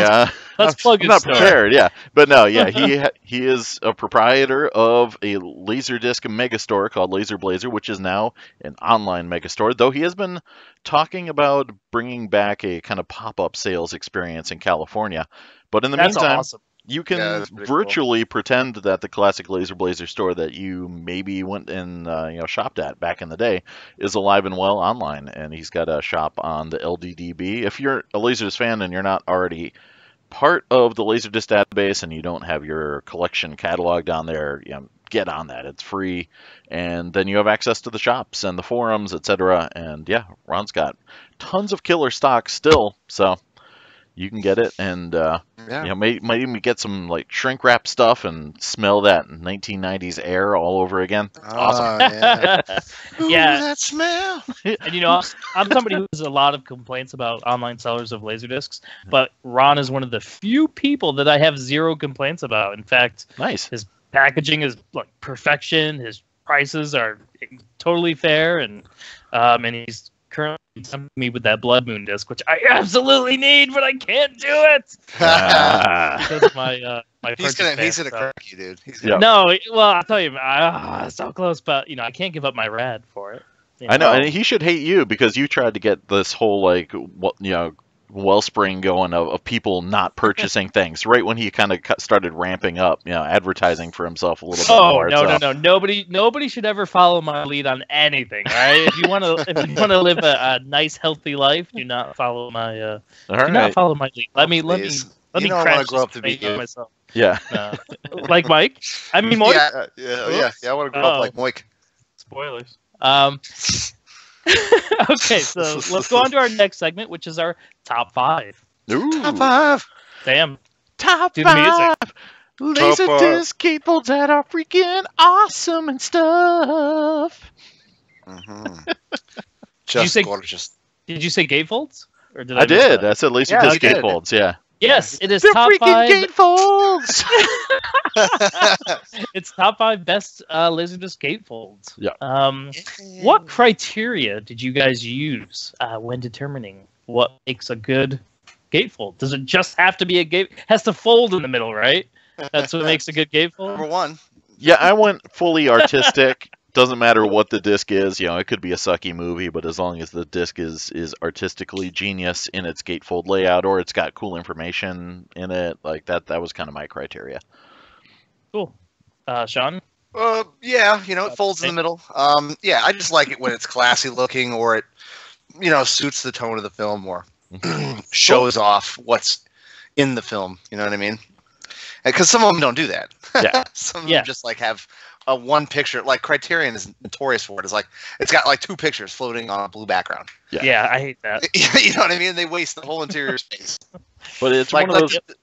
Let's plug. I'm not prepared. Yeah, but no, yeah, he is a proprietor of a LaserDisc megastore called Laser Blazer, which is now an online megastore. Though he has been talking about bringing back a kind of pop-up sales experience in California. But in the meantime, awesome. You can virtually pretend that the classic Laser Blazer store that you maybe went and shopped at back in the day is alive and well online, and he's got a shop on the LDDB. If you're a LaserDisc fan and you're not already part of the LaserDisc database and you don't have your collection cataloged on there, get on that. It's free, and then you have access to the shops and the forums, etc. And yeah, Ron's got tons of killer stock still, so you can get it, and might even get some like shrink wrap stuff and smell that 1990s air all over again. Awesome. Yeah. Yeah. That smell. And I'm somebody who has a lot of complaints about online sellers of LaserDiscs, but Ron is one of the few people that I have zero complaints about. In fact, nice. His packaging is like perfection. His prices are totally fair, and he's currently tempting me with that Blood Moon disc, which I absolutely need, but I can't do it. Because my he's gonna crack you, dude. No, well, I'll tell you, so close, but I can't give up my rad for it. I know, and he should hate you because you tried to get this whole wellspring going of people not purchasing things right when he kind of started ramping up, advertising for himself a little bit more. No. Nobody should ever follow my lead on anything. All right, if you want to live a nice, healthy life, do not follow my not follow my lead. Let me crash. Want to grow up to be you. Myself. Yeah, like Mike. I mean, Moyke. Yeah. I want to grow up like Moyke. Spoilers. Okay, so let's go on to our next segment, which is our top 5. Ooh. Top 5. Sam. Top do the 5. LaserDisc gatefolds that are freaking awesome and stuff. Mm-hmm. Just gorgeous. Did you say gatefolds? Or did I did. I said LaserDisc gatefolds. Yeah. Yes, it is the top freaking 5 gatefolds. It's top 5 best LaserDisc gatefolds. Yeah. What criteria did you guys use when determining what makes a good gatefold? Does it just have to be a gate? Has to fold in the middle, right? That's what makes a good gatefold. Number 1. Yeah, I went fully artistic Doesn't matter what the disc is. You know, it could be a sucky movie, but as long as the disc is artistically genius in its gatefold layout, or it's got cool information in it, like that was kind of my criteria. Cool. Shawn? Yeah, you know, it folds in the middle. Yeah, I just like it when it's classy looking, or it, you know, suits the tone of the film, or shows off what's in the film. You know what I mean? Because some of them don't do that. Yeah. Some of them just like have a one picture. Like Criterion is notorious for it. It's like it's got like two pictures floating on a blue background. Yeah, I hate that. You know what I mean? They waste the whole interior space. But it's Like- one of like- those.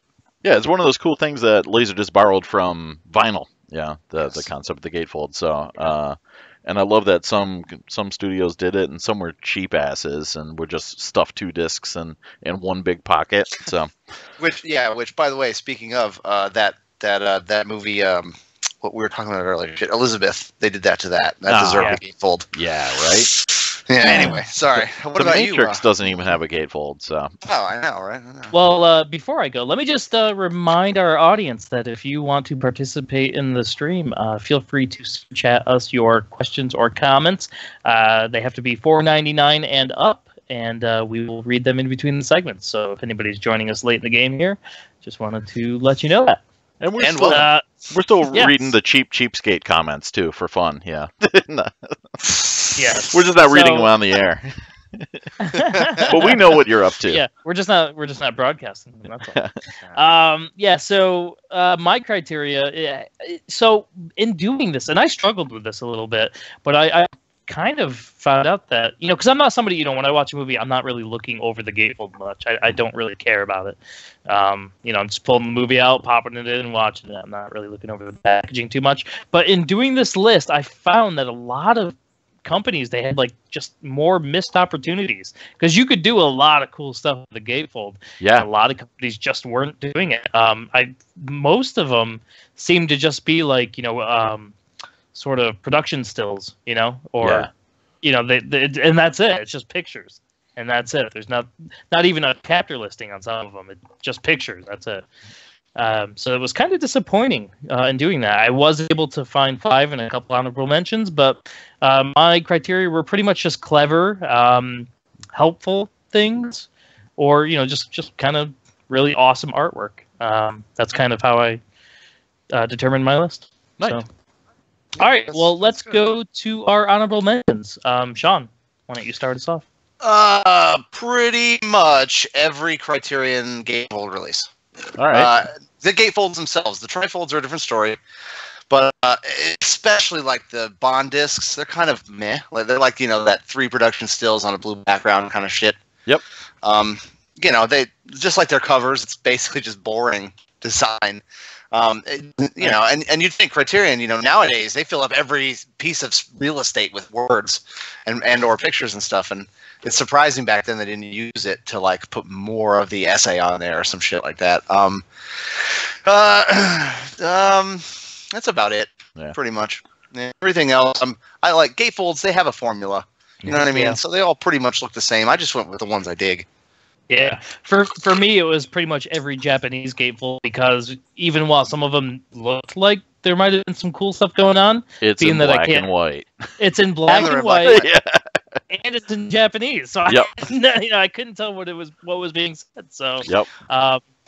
Yeah, it's one of those cool things that LaserDisc borrowed from vinyl. Yeah, the concept of the gatefold. So, and I love that some studios did it, and some were cheap asses and would just stuff two discs in one big pocket. So, Which by the way, speaking of that movie, what we were talking about earlier, Elizabeth, they did that to that. That deserved a gatefold. yeah, right. Yeah. Anyway, sorry. What The about Matrix you? doesn't even have a gatefold. So, Oh, I know, right? I know. Well, before I go, let me just remind our audience that if you want to participate in the stream, feel free to chat us your questions or comments. They have to be $4.99 and up, and we will read them in between the segments. So if anybody's joining us late in the game here, just wanted to let you know that. and we're And still, welcome. we're still yes. reading the cheapskate comments too for fun. Yeah, Yes. we're just not reading So- them on the air, but we know what you're up to. Yeah, we're just not broadcasting. That's all. So my criteria. So in doing this, and I struggled with this a little bit, but I kind of found out that, you know, because I'm not somebody, you know, when I watch a movie, I'm not really looking over the gatefold much. I don't really care about it. You know, I'm just pulling the movie out, popping it in, and watching it. I'm not really looking over the packaging too much. But in doing this list, I found that a lot of companies, they had like just more missed opportunities, because you could do a lot of cool stuff with the gatefold. Yeah. And a lot of companies just weren't doing it. Most of them seem to just be like, you know, sort of production stills, you know, or Yeah. you know, they and that's it. It's just pictures, and that's it. There's not even a chapter listing on some of them. It's just pictures. That's it. So it was kind of disappointing in doing that. I was able to find 5 and a couple honorable mentions, but my criteria were pretty much just clever, helpful things, or, you know, just kind of really awesome artwork. That's kind of how I determined my list. Nice. So. All right, well, let's go to our honorable mentions. Shawn, why don't you start us off? Pretty much every Criterion gatefold release. All right. The gatefolds themselves, the trifolds are a different story, but especially like the Bond discs, they're kind of meh. Like they're like, you know, that 3 production stills on a blue background kind of shit. Yep. You know, they just like their covers. It's basically just boring design. You know, and you'd think Criterion, you know, nowadays they fill up every piece of real estate with words and or pictures and stuff, and it's surprising back then they didn't use it to like put more of the essay on there or some shit like that. That's about it, pretty much. Yeah, everything else, I like gatefolds. They have a formula, you know what I mean? Yeah. So they all pretty much look the same. I just went with the ones I dig. Yeah, for me, it was pretty much every Japanese gatefold, because even while some of them looked like there might have been some cool stuff going on, It's being in that I black can't- and white. it's in black they're and in black white, Yeah. and it's in Japanese. So Yep. you know, I couldn't tell what was being said. So Yep.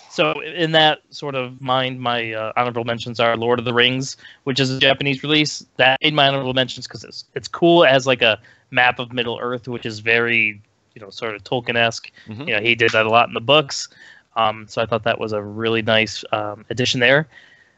so in that sort of mind, my honorable mentions are Lord of the Rings, which is a Japanese release. That made my honorable mentions because it's cool. It has like a map of Middle Earth, which is very, you know, sort of Tolkien-esque. Mhm. You know, he did that a lot in the books. So I thought that was a really nice addition there.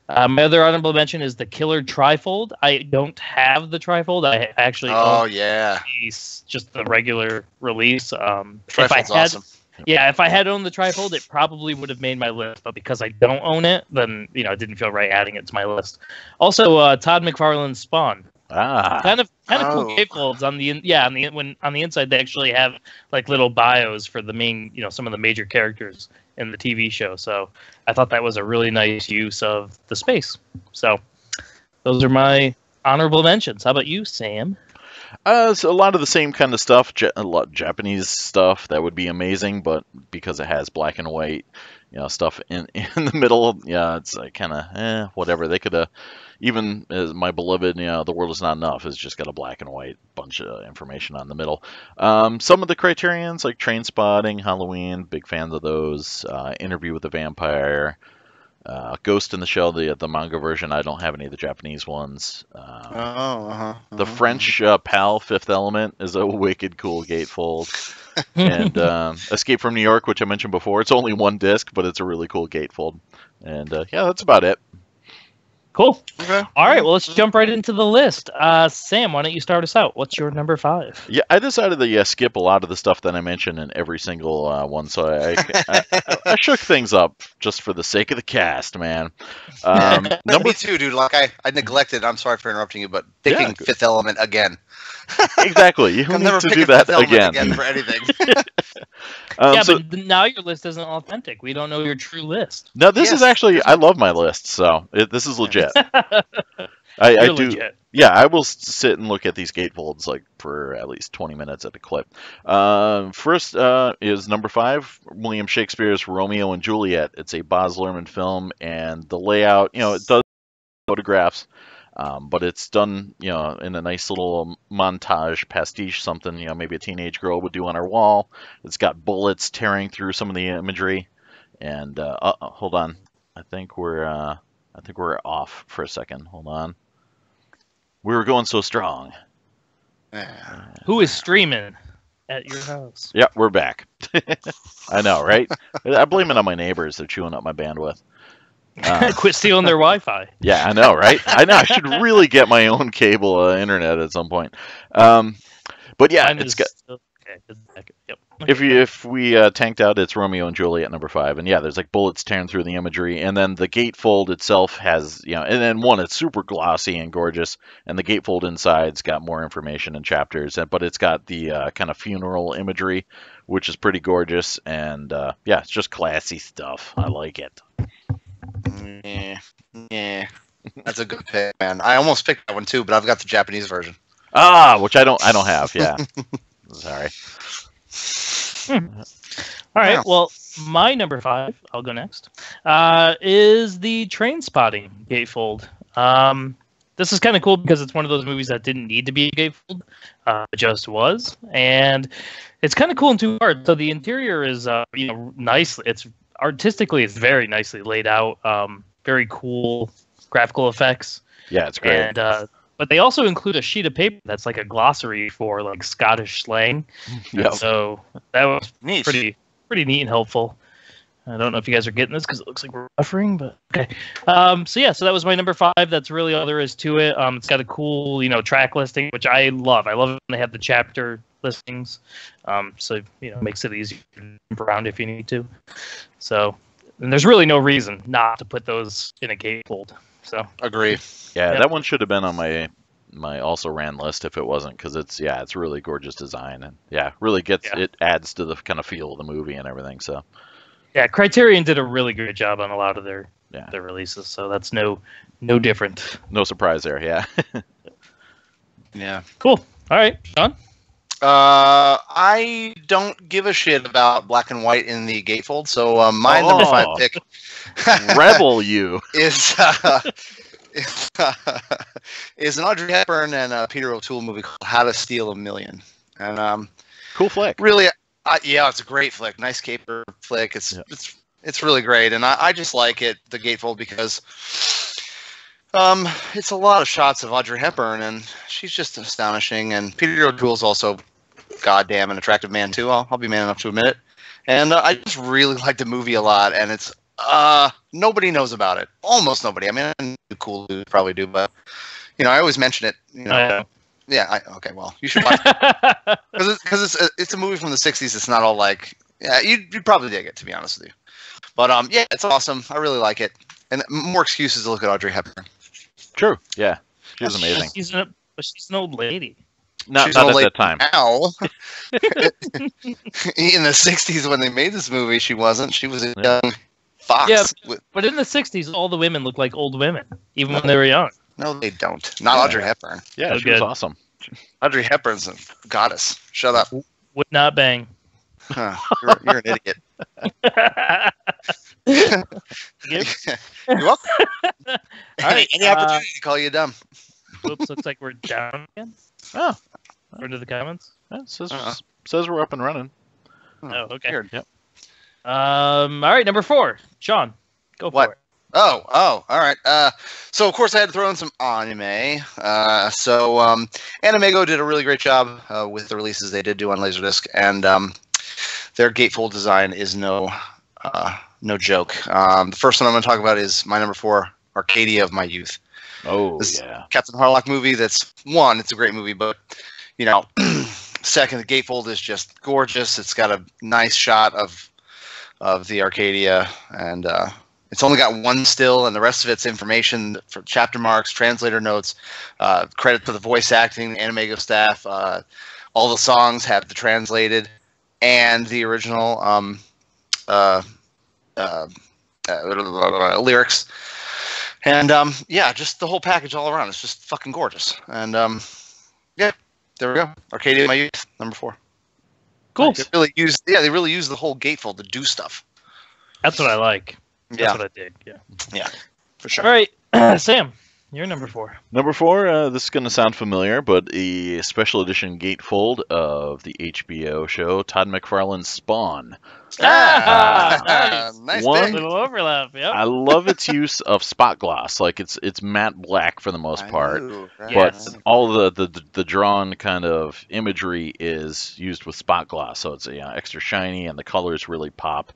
My other honorable mention is the Killer Trifold. I don't have the trifold. I actually Oh own yeah, just the regular release. If I trifold's had, awesome. yeah, if I had owned the trifold, it probably would have made my list. But because I don't own it, then, you know, it didn't feel right adding it to my list. Also, Todd McFarlane's Spawn. Kind of Oh. cool gatefolds on the inside they actually have like little bios for the main, you know, some of the major characters in the TV show. So I thought that was a really nice use of the space. So those are my honorable mentions. How about you, Sam? So a lot of the same kind of stuff, a lot of Japanese stuff that would be amazing, but because it has black and white, stuff in the middle. Yeah, it's like kind of whatever. They could have, even as my beloved, The World Is Not Enough has just got a black and white bunch of information on the middle. Some of the criterions like Train Spotting, Halloween, big fans of those. Interview with the Vampire. Ghost in the Shell, the manga version. I don't have any of the Japanese ones. The French PAL, Fifth Element, is a wicked cool gatefold. And Escape from New York, which I mentioned before. It's only one disc, but it's a really cool gatefold. And yeah, that's about it. Cool. Okay. All right, well, let's jump right into the list. Sam, why don't you start us out? What's your number 5? Yeah, I decided to skip a lot of the stuff that I mentioned in every single one, so I shook things up just for the sake of the cast, man. Me too, dude. Like I neglected. I'm sorry for interrupting you, but picking Fifth Element again. Exactly. You need to do that again for anything. But now your list isn't authentic. We don't know your true list. No, this is actually, I love my list, so this is legit. I do. Legit. Yeah, I will sit and look at these gatefolds like for at least 20 minutes at a clip. First is number 5, William Shakespeare's Romeo and Juliet. It's a Baz Luhrmann film, and the layout, it does photographs. But it's done, in a nice little montage pastiche, something, maybe a teenage girl would do on her wall. It's got bullets tearing through some of the imagery. And hold on, I think we're off for a second. Hold on, we were going so strong. Who is streaming at your house? Yeah, we're back. I know, right? I blame it on my neighbors. They're chewing up my bandwidth. Quit stealing their Wi-Fi. Yeah, I know, right? I know. I should really get my own cable internet at some point. But yeah, it's got. Yep. If we tanked out, it's Romeo and Juliet number 5, and yeah, there's like bullets tearing through the imagery, and then the gatefold itself has, and then it's super glossy and gorgeous, and the gatefold inside's got more information and chapters, but it's got the kind of funeral imagery, which is pretty gorgeous, and yeah, it's just classy stuff. I like it. Yeah, that's a good pick, man. I almost picked that one too, but I've got the Japanese version. Which I don't have. Yeah, sorry. All right. Well, my number 5, I'll go next, is the Train Spotting gatefold. This is kind of cool because it's one of those movies that didn't need to be a gatefold, it just was, and it's kind of cool in 2 parts. So the interior is, nicely. It's artistically, it's very nicely laid out. Very cool graphical effects. Yeah, it's great. And but they also include a sheet of paper that's like a glossary for like Scottish slang. Yeah. So that was neat. pretty neat and helpful. I don't know if you guys are getting this because it looks like we're buffering, but okay. So that was my number 5. That's really all there is to it. It's got a cool, track listing, which I love. I love it when they have the chapter listings. So it makes it easier to jump around if you need to. So, and there's really no reason not to put those in a gatefold. So agree. Yeah, that one should have been on my also ran list if it wasn't, because it's really gorgeous design, and really it adds to the kind of feel of the movie and everything. So yeah, Criterion did a really good job on a lot of their releases, so that's no different. No surprise there. Yeah. Yeah. Cool. All right, Shawn. I don't give a shit about black and white in the gatefold, so my number 5 pick, rebel you, is an Audrey Hepburn and Peter O'Toole movie called How to Steal a Million, and cool flick. Really, it's a great flick, nice caper flick. It's really great, and I just like it, the gatefold, because it's a lot of shots of Audrey Hepburn, and she's just astonishing. And Peter O'Toole's also goddamn an attractive man too. I'll be man enough to admit it. And I just really like the movie a lot. And it's nobody knows about it. Almost nobody. I mean, the cool dudes probably do, but I always mention it. Okay. Well, you should watch it because it's a movie from the '60s. It's not all like you'd probably dig it, to be honest with you. But it's awesome. I really like it. And more excuses to look at Audrey Hepburn. True. Yeah, she was amazing. She's an old lady. Not at that time. Now, in the '60s when they made this movie, she wasn't. She was a young fox. Yeah, but in the '60s, all the women looked like old women, even when they were young. No, they don't. Not Audrey Hepburn. Yeah, she was awesome. Audrey Hepburn's a goddess. Shut up. Would not bang. Huh, you're an idiot. Yep. You're welcome. All right. Any opportunity to call you dumb. Whoops, looks like we're down again. Oh, Into the comments. yeah, says we're up and running. Oh, okay. Weird. Yep. All right, number 4. Sean, go for What? it. Oh, all right. So of course I had to throw in some anime. Animego did a really great job with the releases they did do on LaserDisc, and their gatefold design is no joke. The first one I'm going to talk about is my number 4, Arcadia of my youth. Oh, This yeah. Captain Captain Harlock movie. That's one. It's a great movie, but you know, second, the gatefold is just gorgeous. It's got a nice shot of the Arcadia, and it's only got one still, and the rest of it's information for chapter marks, translator notes, credit to the voice acting, Animego staff. All the songs have the translated and the original lyrics. And yeah, just the whole package all around. It's just fucking gorgeous. And yeah, there we go. Arcadia of my youth, number 4. Cool. They really used the whole gatefold to do stuff. That's what I like. That's Yeah. what I dig. Yeah. Yeah, for sure. All right, Sam, you're number 4. Number 4, this is going to sound familiar, but a special edition gatefold of the HBO show Todd McFarlane's Spawn. Nice. Nice One- pick. Little overlap. Yep. I love its use of spot gloss. Like it's matte black for the most part, Ooh, right. but Yes. all the drawn kind of imagery is used with spot gloss, so it's extra shiny and the colors really pop.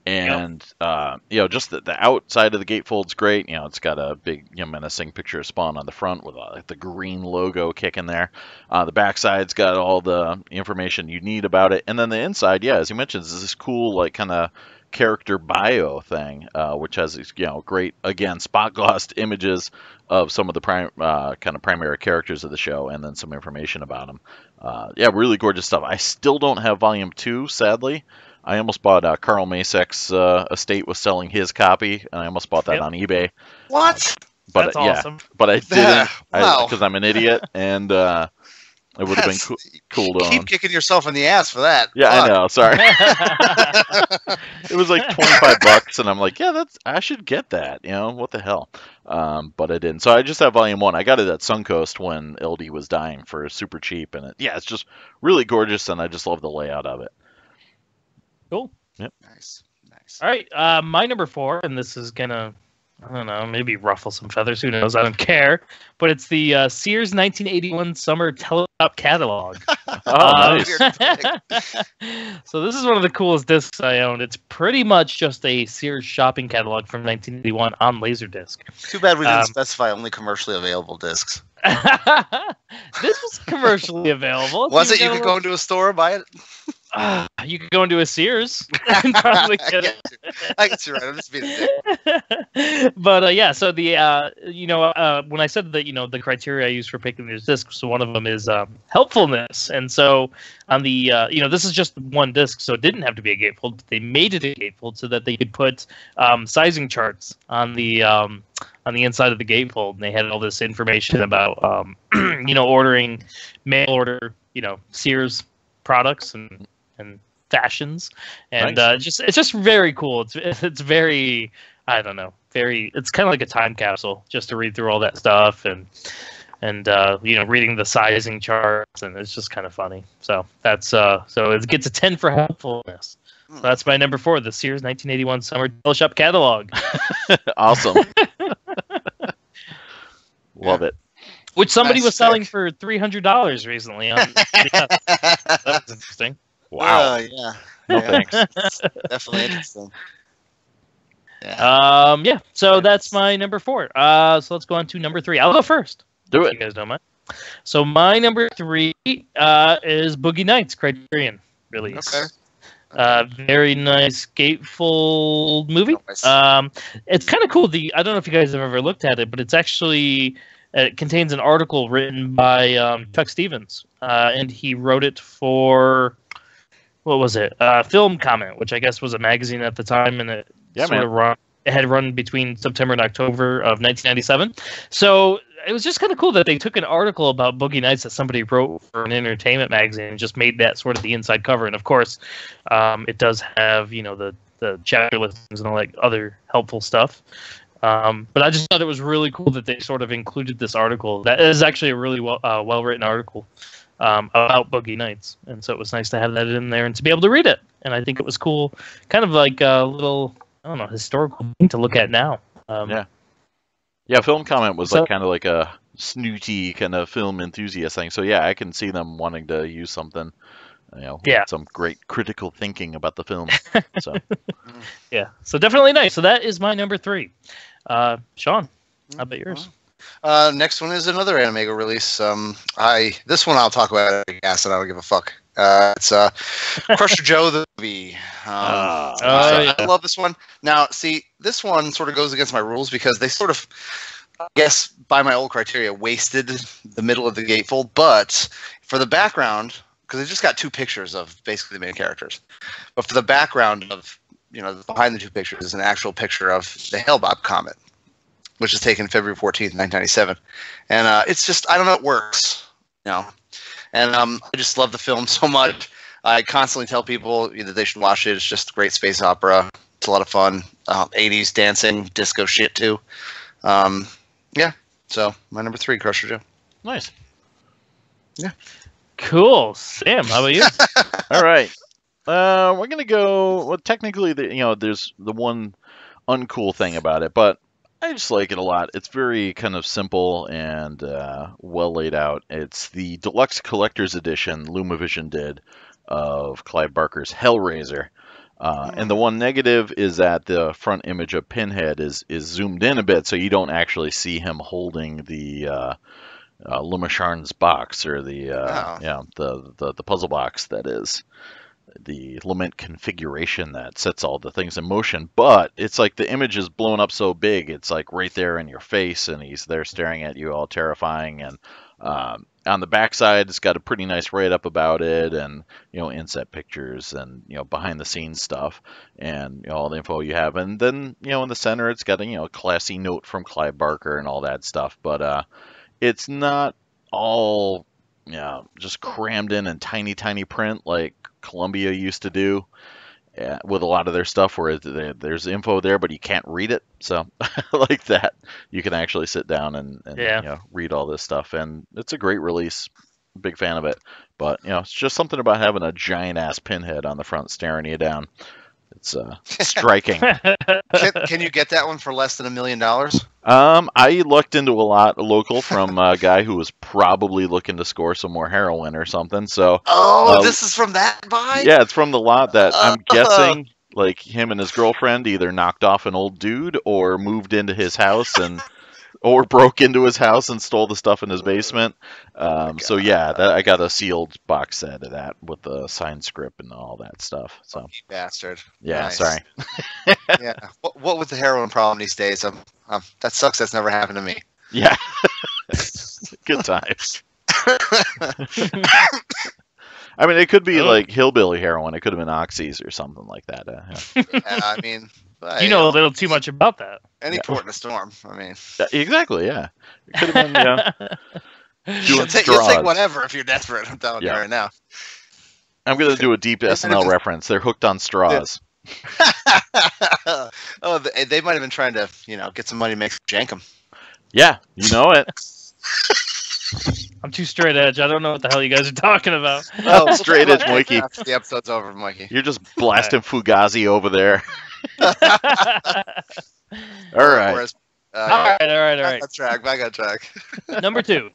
And just the outside of the gatefold's great. It's got a big menacing picture of Spawn on the front with the green logo kicking there. The backside's got all the information you need about it, and then the inside, as you mentioned, is this cool like kind of character bio thing, which has these great, again, spot glossed images of some of the kind of primary characters of the show, and then some information about them. Really gorgeous stuff. I still don't have volume 2, sadly. I almost bought Carl Masek's estate was selling his copy, and I almost bought that on eBay. What? But That's awesome. but I didn't Wow. because I'm an idiot, and it would have been cool to Keep own. kicking yourself in the ass for that. Yeah, Fuck. I know. Sorry, it was like $25, and I'm like, I should get that. What the hell? But I didn't. So I just have volume 1. I got it at Suncoast when LD was dying for super cheap, and it's just really gorgeous, and I just love the layout of it. Cool. Nice. All right, my number 4, and this is gonna, I don't know, maybe ruffle some feathers. Who knows? I don't care. But it's the Sears 1981 Summer Teleshop Catalog. Oh, nice. So this is one of the coolest discs I owned. It's pretty much just a Sears shopping catalog from 1981 on LaserDisc. Too bad we didn't specify only commercially available discs. This was commercially available. Was it? You could go into a store and buy it? You could go into a Sears and probably get it. I guess you're right. I'm just being a dick. But so the when I said that the criteria I use for picking these discs, so one of them is helpfulness, and so on the this is just one disc, so it didn't have to be a gatefold, but they made it a gatefold so that they could put sizing charts on the inside of the gatefold, and they had all this information about ordering mail order Sears products and fashions, and Nice. it's just very cool. It's very, I don't know, it's kind of like a time capsule just to read through all that stuff and reading the sizing charts, and it's just kind of funny. So that's so it gets a 10 for helpfulness. So that's my number 4, the Sears 1981 Summer Teleshop Catalog. Awesome. Love it. Which somebody Nice was selling pick. for $300 recently. That was interesting. Wow. Yeah. No Yeah. thanks. Definitely interesting. Yeah. So that's my number 4. So let's go on to number 3. I'll go first. Do If it. you guys don't mind. So my number 3 is Boogie Nights Criterion release. Okay. Very nice gatefold movie. Nice. It's kind of cool. I don't know if you guys have ever looked at it, but it's actually it contains an article written by Chuck Stevens, and he wrote it for what was it? Film Comment, which I guess was a magazine at the time, and it it had run between September and October of 1997. So it was just kind of cool that they took an article about Boogie Nights that somebody wrote for an entertainment magazine and just made that sort of the inside cover. And of course, it does have the the chapter listings and all that other helpful stuff. But I just thought it was really cool that they sort of included this article. That is actually a really well written article about Boogie Nights, and so it was nice to have that in there and to be able to read it. And I think it was cool, kind of like a little, I don't know, historical thing to look at now. Yeah, Film Comment was like kind of like a snooty kind of film enthusiast thing. So yeah, I can see them wanting to use something, some great critical thinking about the film. So yeah, so definitely nice. So that is my number 3. Shawn, how about yours? Next one is another Animega release. This one I'll talk about at gas and I don't give a fuck. It's Crusher Joe the movie. I love this one. Now, see, this one sort of goes against my rules because they sort of, I guess, by my old criteria, wasted the middle of the gatefold. But for the background, because they just got 2 pictures of basically the main characters, but for the background of, behind the 2 pictures is an actual picture of the Hale-Bopp comet, which is taken February 14th, 1997. And it's just, I don't know, it works, And I just love the film so much. I constantly tell people that they should watch it. It's just a great space opera. It's a lot of fun. 80s dancing, disco shit too. Yeah. So my number 3, Crusher Joe. Nice. Yeah. Cool. Sam, how about you? All right. We're gonna go. Well, technically, there's the one uncool thing about it, but I just like it a lot. It's very kind of simple and well laid out. It's the deluxe collector's edition LumaVision did of Clive Barker's Hellraiser. And the one negative is that the front image of Pinhead is zoomed in a bit, so you don't actually see him holding the Lumasharn's box, or the puzzle box that is the Lament configuration that sets all the things in motion. But it's like the image is blown up so big, it's like right there in your face, and he's there staring at you, all terrifying. And on the backside, it's got a pretty nice write-up about it, and inset pictures, and behind the scenes stuff, and all the info you have. And then in the center, it's got a classy note from Clive Barker and all that stuff. But it's not all just crammed in tiny print like Columbia used to do with a lot of their stuff, where there's info there, but you can't read it. So like that, you can actually sit down and read all this stuff, and it's a great release. Big fan of it. But it's just something about having a giant ass Pinhead on the front staring you down. It's striking. Can you get that one for less than $1 million? I looked into a lot local from a guy who was probably looking to score some more heroin or something. So this is from that buy? Yeah, it's from the lot that I'm guessing like him and his girlfriend either knocked off an old dude or moved into his house or broke into his house and stole the stuff in his basement. So yeah, I got a sealed box set of that with the signed script and all that stuff. So you bastard. Yeah, nice. Sorry. Yeah. What with the heroin problem these days? That sucks. That's never happened to me. Yeah. Good times. I mean, it could be like hillbilly heroin. It could have been oxys or something like that. I mean, you know a little too much about that. Any port in a storm. I mean, exactly. Yeah, it could have been. You'll take whatever if you're desperate. I'm telling you right now. I'm gonna do a deep SNL reference. They're hooked on straws. Oh, they might have been trying to, get some money to make Jankum. Yeah, you know it. I'm too straight edge. I don't know what the hell you guys are talking about. Oh, straight edge, Moyke. The episode's over, Moyke. You're just blasting Fugazi over there. All right. All right. Back on track. Number 2.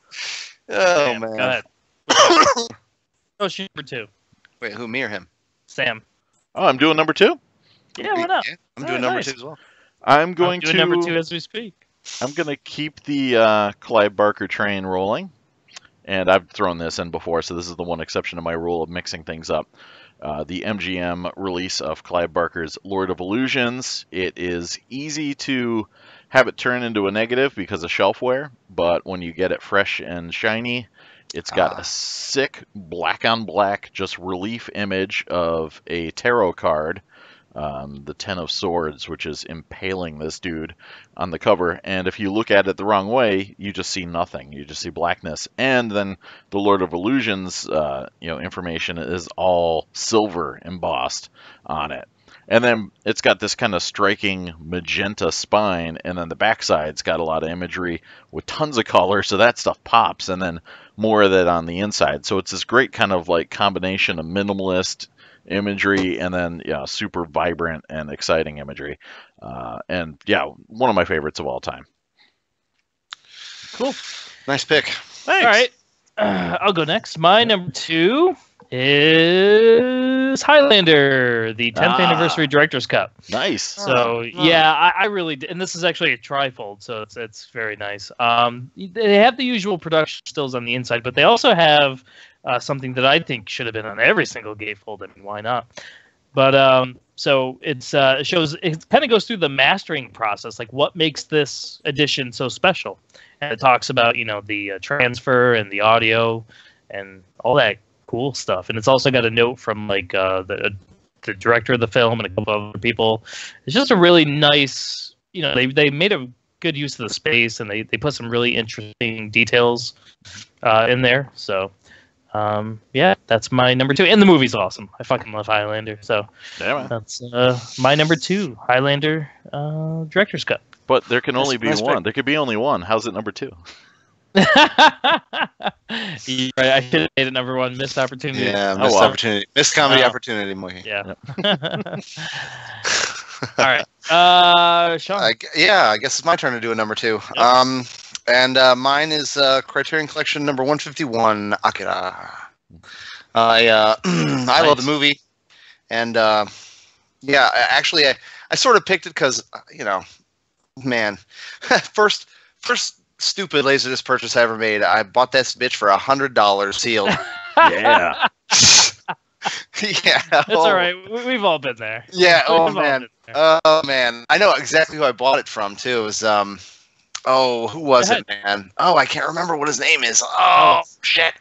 Oh, Sam, man. Go ahead. Oh, number 2. Wait, who, me or him? Sam. Oh, I'm doing number 2? Yeah, why not? Yeah, I'm doing number 2 as well. I'm doing number 2 as we speak. I'm going to keep the Clive Barker train rolling. And I've thrown this in before, so this is the one exception to my rule of mixing things up. The MGM release of Clive Barker's Lord of Illusions. It is easy to have it turn into a negative because of shelfware, but when you get it fresh and shiny, it's got a sick black on black, just relief image of a tarot card, the Ten of Swords, which is impaling this dude on the cover. And if you look at it the wrong way, you just see nothing. You just see blackness. And then the Lord of Illusions, information is all silver embossed on it. And then it's got this kind of striking magenta spine, and then the backside's got a lot of imagery with tons of color, so that stuff pops, and then more of that on the inside. So it's this great kind of like combination of minimalist imagery and then super vibrant and exciting imagery. And yeah, one of my favorites of all time. Cool. Nice pick. Thanks. All right. I'll go next. My number 2 is Highlander, the 10th anniversary director's cut. Nice. So yeah, I really did, and this is actually a trifold, so it's very nice. They have the usual production stills on the inside, but they also have something that I think should have been on every single gatefold. I mean, why not? But so it kind of goes through the mastering process, like what makes this edition so special, and it talks about the transfer and the audio and all that cool stuff. And it's also got a note from like the director of the film and a couple of other people. It's just a really nice, they made a good use of the space, and they put some really interesting details in there. So yeah, that's my number 2. And the movie's awesome. I fucking love Highlander. So that's my number 2, Highlander director's cut. But there can only be one. There could be only one. How's it number 2? Right, I should have made it number 1. Missed opportunity. Yeah, missed opportunity. Missed comedy opportunity, Moyke. Yeah. All right. Shawn. I guess it's my turn to do a number 2. Yep. And mine is Criterion Collection number 151, Akira. I love the movie, and actually, I sort of picked it because man, first stupid LaserDisc purchase I ever made. I bought this bitch for $100 sealed. Yeah. Yeah. That's all right. We've all been there. Yeah. Oh man. I know exactly who I bought it from too. It was who was it, man? Oh, I can't remember what his name is. Oh shit.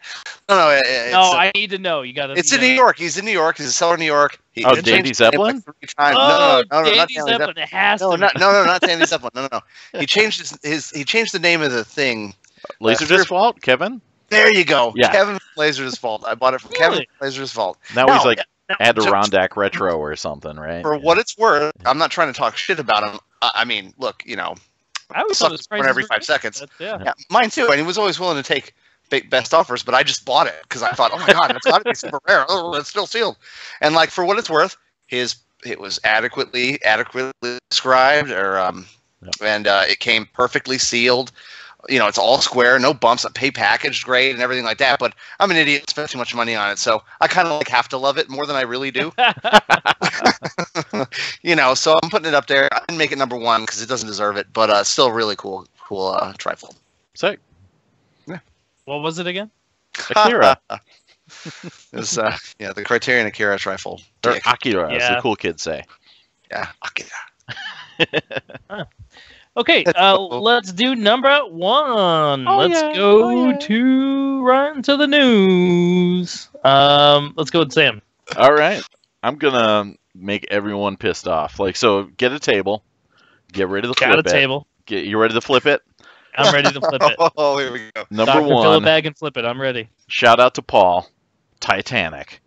No, I need to know. You got to. It's in New York. He's in New York. He's a seller in New York. Danny Zeppelin? No, not Danny Zeppelin. It has to. Not Danny Zeppelin. No. He changed he changed the name of the thing. LaserDisc Vault, Kevin? There you go. Yeah. Kevin LaserDisc Vault. I bought it from Kevin LaserDisc Vault. Now he's like Adirondack Retro or something, right? For what it's worth, I'm not trying to talk shit about him. I mean, look, I always thought it was every 5 seconds. Yeah, mine too. And he was always willing to take best offers, but I just bought it because I thought, oh my god, it's got to be super rare. Oh, it's still sealed. And like for what it's worth, it was adequately described, and it came perfectly sealed. It's all square, no bumps, a pay packaged great and everything like that. But I'm an idiot, spent too much money on it, so I kind of have to love it more than I really do. So I'm putting it up there. I didn't make it number 1 because it doesn't deserve it, but still really cool trifold. Sick. Yeah. What was it again? Akira. It was the Criterion Akira trifold. Or Akira, as the cool kids say. Yeah, Akira. Okay, let's do number 1. Let's go to right into the news. Let's go with Sam. All right. I'm going to make everyone pissed off. So get a table. Get ready to flip it. Got a table. You ready to flip it? I'm ready to flip it. Oh, here we go. Number Dr. 1. Fill a bag and flip it. I'm ready. Shout out to Paul. Titanic.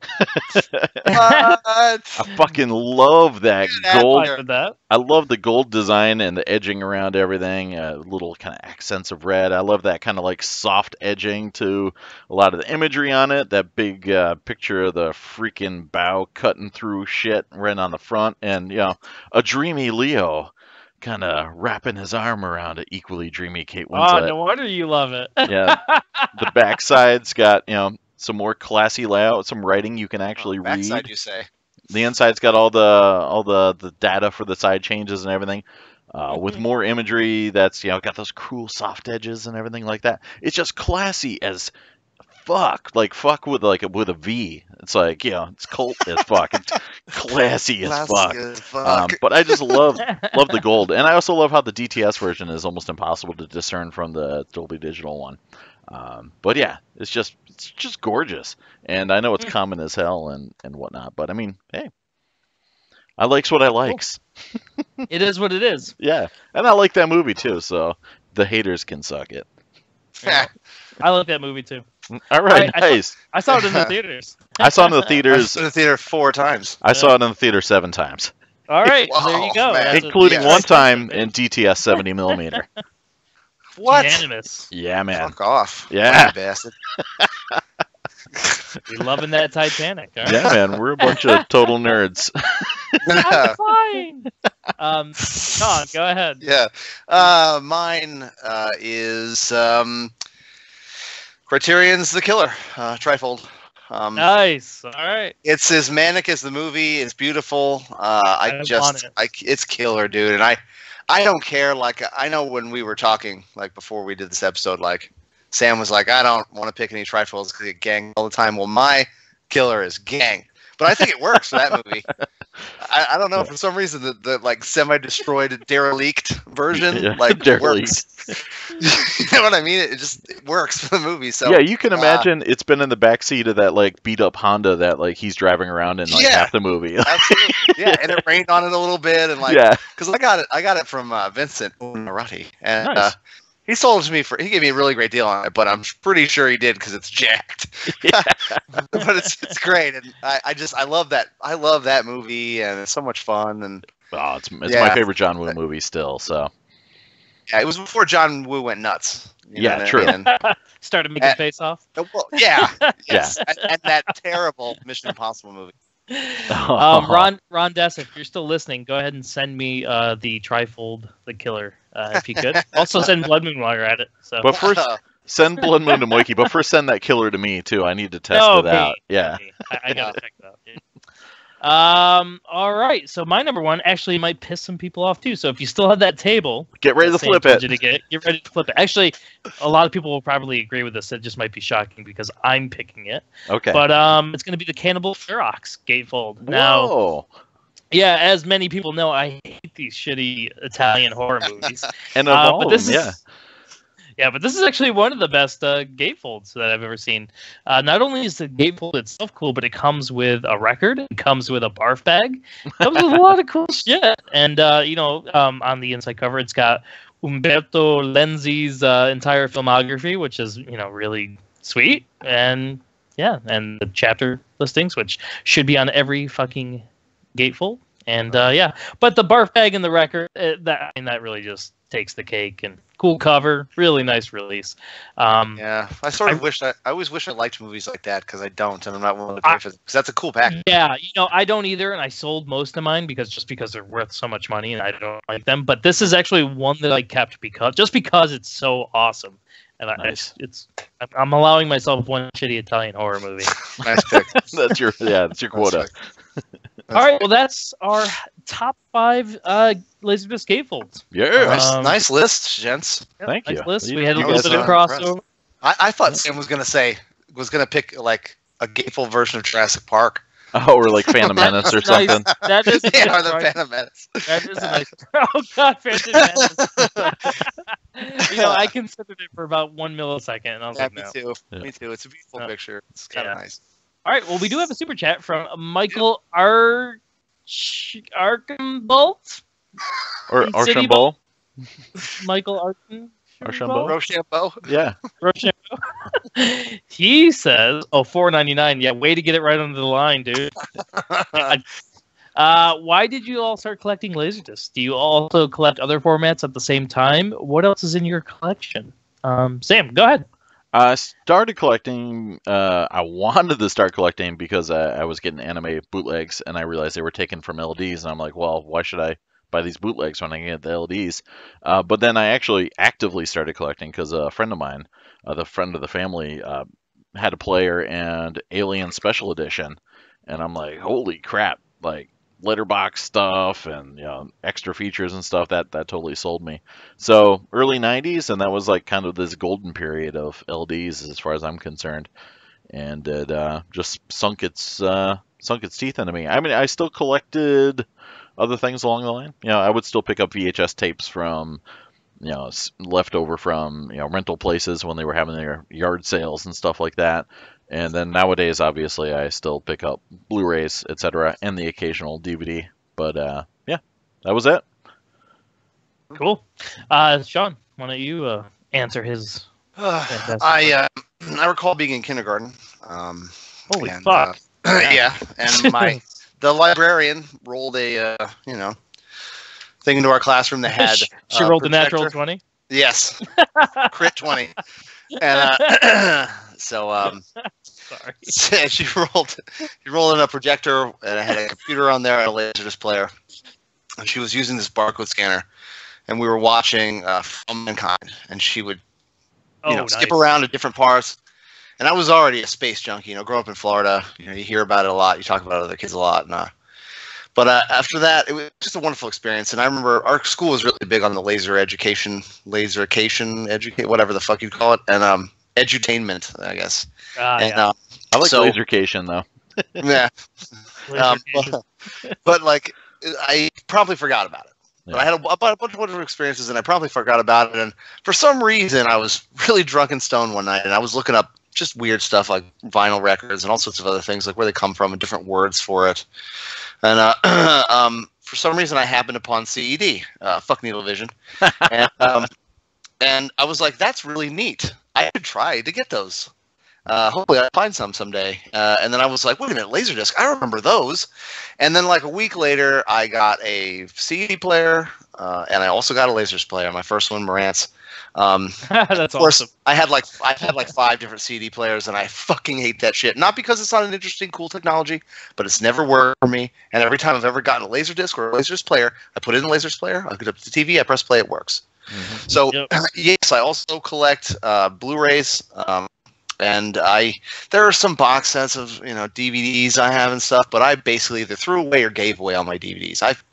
I fucking love that gold. I love the gold design and the edging around everything. Little kind of accents of red. I love that kind of like soft edging to a lot of the imagery on it. That big picture of the freaking bow cutting through shit right on the front, and a dreamy Leo kind of wrapping his arm around an equally dreamy Kate Winslet. Oh, no wonder you love it. Yeah, the backside's got some more classy layout, some writing you can actually read. Backside, you say? The inside's got all the data for the side changes and everything, with more imagery that's got those cool soft edges and everything like that. It's just classy as fuck, like fuck with a V. It's like it's cult as fuck, it's classy as fuck. But I just love the gold, and I also love how the DTS version is almost impossible to discern from the Dolby Digital one. But yeah, it's just gorgeous, and I know it's common as hell and whatnot, but I mean, hey, I likes what I likes. Cool. It is what it is. Yeah, and I like that movie too, so the haters can suck it. Yeah. I like that movie too. All right, nice. I saw it in the theaters. I saw it in the theaters. I saw it in the theater 4 times. I saw it in the theater 7 times. All right, Wow, there you go. man. That's Including yeah. one time in DTS 70mm. What? Unanimous. Yeah, man. Fuck off. Yeah. You bastard. You're loving that Titanic. All right. Yeah, man. We're a bunch of total nerds. I'm fine. Shawn, go ahead. Yeah. Mine is Criterion's The Killer, trifold. Nice. All right. It's as manic as the movie. It's beautiful. It's killer, dude. And I don't care. Like, I know when we were talking, like before we did this episode, like Sam was like, I don't want to pick any trifolds because I get gang all the time. Well, my killer is gang. But I think it works for that movie. I don't know, for some reason the like semi-destroyed derelict version works. You know what I mean? It works for the movie. So yeah, you can imagine it's been in the backseat of that like beat up Honda that like he's driving around in like half the movie. Absolutely. Yeah, and it rained on it a little bit, and like because I got it from Vincent Unarati, and nice. he sold it to me he gave me a really great deal on it, but I'm pretty sure he did because it's jacked. But it's great, and I love that movie, and it's so much fun. And it's my favorite John Woo movie still. So yeah, it was before John Woo went nuts. Yeah, true. Started making face off. Well, yeah, yes, and that terrible Mission Impossible movie. Ron Dess, if you're still listening, go ahead and send me the trifold, The Killer, if you could. Also send Blood Moon while you're at it. So. But first, send Blood Moon to Moyke. But first, send that killer to me too. I need to test it out. Yeah, I gotta check it out. Dude. All right. So my number one actually might piss some people off too. So if you still have that table, get ready to flip it. Get ready to flip it. Actually, a lot of people will probably agree with this. It just might be shocking because I'm picking it. Okay. But it's going to be the Cannibal Ferox gatefold. Now, yeah, as many people know, I hate these shitty Italian horror movies. And of all of them, yeah, but this is actually one of the best gatefolds that I've ever seen. Not only is the gatefold itself cool, but it comes with a record. It comes with a barf bag. It comes with a lot of cool shit. And, on the inside cover, it's got Umberto Lenzi's entire filmography, which is, really sweet. And, and the chapter listings, which should be on every fucking gatefold. And, but the barf bag and the record, that really just takes the cake. And cool cover, really nice release. I always wish I liked movies like that because I don't, and I'm not willing to pay for them because that's a cool package. Yeah, I don't either, and I sold most of mine because they're worth so much money, and I don't like them. But this is actually one that I kept because it's so awesome, and nice. I'm allowing myself one shitty Italian horror movie. Nice pick. That's your quota. All right, well, that's our top 5 LaserDisc gatefolds. Yeah, nice list, gents. Thank you. List. We had a little bit of crossover. I thought Sam was gonna pick like a gatefold version of Jurassic Park. Oh, or like Phantom Menace or something. That is or the Phantom Menace. That is a nice. Oh God, Phantom Menace. I considered it for about 1 millisecond, and I was like, no. Me too. Yeah. Me too. It's a beautiful picture. It's kind of nice. All right. Well, we do have a super chat from Michael Archambault. Or Archambault. Michael Rochambeau. Yeah. Rochambeau. He says, $4.99. Yeah, way to get it right under the line, dude. Why did you all start collecting LaserDiscs? Do you also collect other formats at the same time? What else is in your collection? Sam, go ahead. I started collecting. I wanted to start collecting because I was getting anime bootlegs, and I realized they were taken from LDs, and I'm like, well, why should I buy these bootlegs when I can get the LDs? But then I actually actively started collecting because a friend of mine, the friend of the family, had a player and Alien Special Edition, and I'm like, holy crap! Like letterbox stuff and extra features and stuff that totally sold me. So early 90s, and that was like kind of this golden period of LDs as far as I'm concerned, and it just sunk its teeth into me. I mean, I still collected other things along the line. I would still pick up VHS tapes from left over from rental places when they were having their yard sales and stuff like that. And then nowadays, obviously, I still pick up Blu-rays, etc., and the occasional DVD. But that was it. Cool. Shawn, why don't you answer his? I recall being in kindergarten. Holy fuck! And the librarian rolled a thing into our classroom that had she rolled the projector. natural 20. Yes, crit 20, and Sorry. she rolled in a projector, and it had a computer on there and a LaserDisc player, and she was using this barcode scanner, and we were watching From Mankind, and she would skip around to different parts. And I was already a space junkie, growing up in Florida. You hear about it a lot. You talk about it with other kids a lot. But after that, it was just a wonderful experience. And I remember our school was really big on the laser education, whatever the fuck you call it, and edutainment, I guess. Yeah. I like lasercation, though. Yeah. But like, I probably forgot about it. But I had a bunch of wonderful experiences, and I probably forgot about it. And for some reason, I was really drunk and stoned one night, and I was looking up just weird stuff like vinyl records and all sorts of other things, like where they come from and different words for it. And for some reason, I happened upon CED, fuck Needle Vision, and I was like, "That's really neat. I should try to get those. Hopefully, I'll find some someday." And then I was like, "Wait a minute, LaserDisc! I remember those." And then, like a week later, I got a CED player, and I also got a LaserDisc player. My first one, Marantz. That's of course, awesome. I had like 5 different CD players, and I fucking hate that shit. Not because it's not an interesting, cool technology, but it's never worked for me. And every time I've ever gotten a LaserDisc or a LaserDisc player, I put it in the LaserDisc player, I hook it up to the TV, I press play, it works. Mm-hmm. So yes, I also collect Blu-rays, and there are some box sets of DVDs I have and stuff, but I basically either threw away or gave away all my DVDs. I've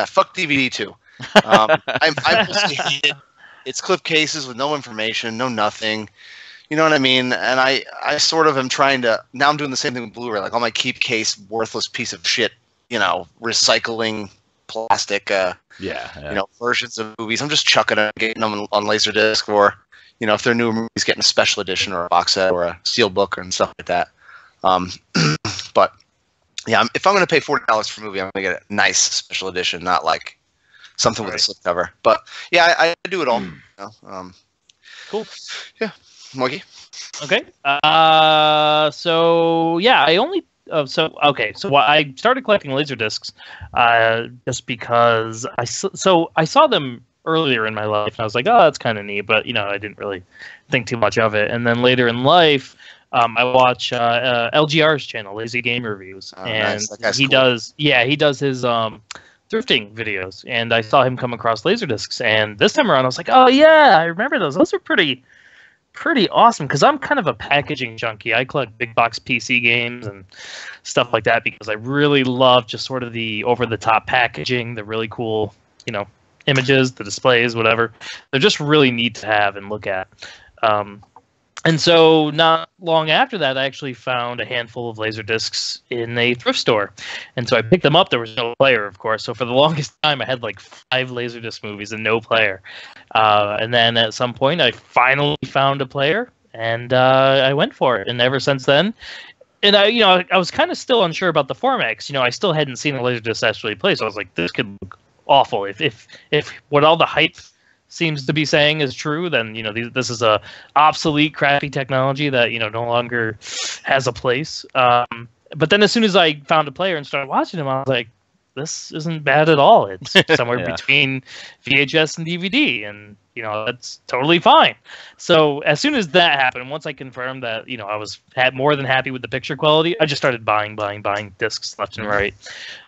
fuck DVD too. I mostly hate it. It's clip cases with no information, no nothing. You know what I mean? And I sort of am trying to, now I'm doing the same thing with Blu-ray, like all my keep case, worthless piece of shit, recycling plastic, versions of movies. I'm just chucking them, getting them on LaserDisc, or, if they're newer movies, getting a special edition or a box set or a steel book and stuff like that. But yeah, if I'm going to pay $40 for a movie, I'm going to get a nice special edition, not like something with a slipcover. But yeah, I do it all. Cool. Yeah. Moyke? Okay. So yeah, I only I started collecting LaserDiscs just because I saw them earlier in my life, and I was like, oh, that's kind of neat, but I didn't really think too much of it. And then later in life, I watch LGR's channel, Lazy Game Reviews, and nice. He does his thrifting videos, and I saw him come across LaserDiscs, and this time around I was like, oh yeah, I remember those. Those are pretty awesome, because I'm kind of a packaging junkie. I collect big box PC games and stuff like that because I really love just sort of the over-the-top packaging, the really cool, images, the displays, whatever. They're just really neat to have and look at. And so not long after that, I actually found a handful of LaserDiscs in a thrift store. And so I picked them up. There was no player, of course. So for the longest time, I had like 5 LaserDisc movies and no player. And then at some point, I finally found a player, and I went for it. And ever since then, and I was kind of still unsure about the format, because I still hadn't seen a LaserDisc actually play. So I was like, this could look awful. If what all the hype seems to be saying is true, then this is a obsolete, crappy technology that no longer has a place. But then as soon as I found a player and started watching them, I was like, this isn't bad at all. It's somewhere between VHS and DVD, and that's totally fine. So as soon as that happened, once I confirmed that I was more than happy with the picture quality, I just started buying discs left and right.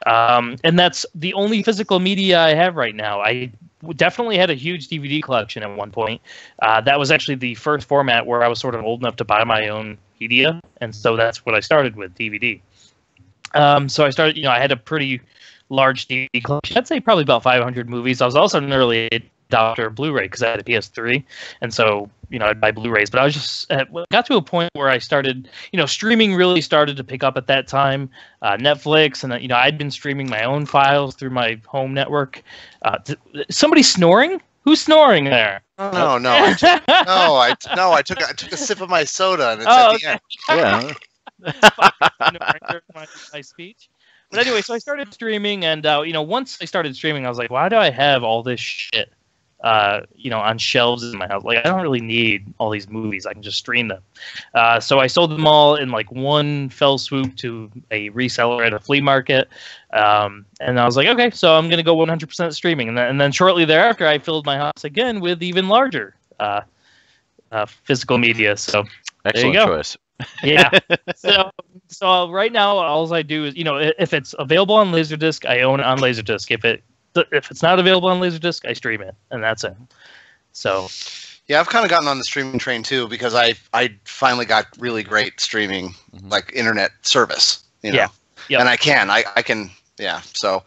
And that's the only physical media I have right now. I definitely had a huge DVD collection at one point. That was actually the first format where I was sort of old enough to buy my own media, and so that's what I started with, DVD. So I started, I had a pretty large DVD collection. I'd say probably about 500 movies. I was also an early adopter of Blu-ray because I had a PS3, and so I'd buy Blu-rays. But I was just got to a point where I started, streaming really started to pick up at that time. Netflix, and I'd been streaming my own files through my home network. Somebody snoring? Who's snoring there? No. I took a sip of my soda, and it's at the end. Yeah. My speech. But anyway, so I started streaming, and once I started streaming, I was like, why do I have all this shit on shelves in my house. Like, I don't really need all these movies. I can just stream them. So I sold them all in like one fell swoop to a reseller at a flea market. And I was like, okay, so I'm going to go 100% streaming. And then shortly thereafter, I filled my house again with even larger physical media. So Excellent there you go. choice. Yeah. So right now, all I do is, if it's available on LaserDisc, I own it on LaserDisc. If it's not available on LaserDisc, I stream it, and that's it. So, yeah, I've kind of gotten on the streaming train too because I finally got really great streaming, like internet service. Yeah. Yep. And I can. Yeah. So,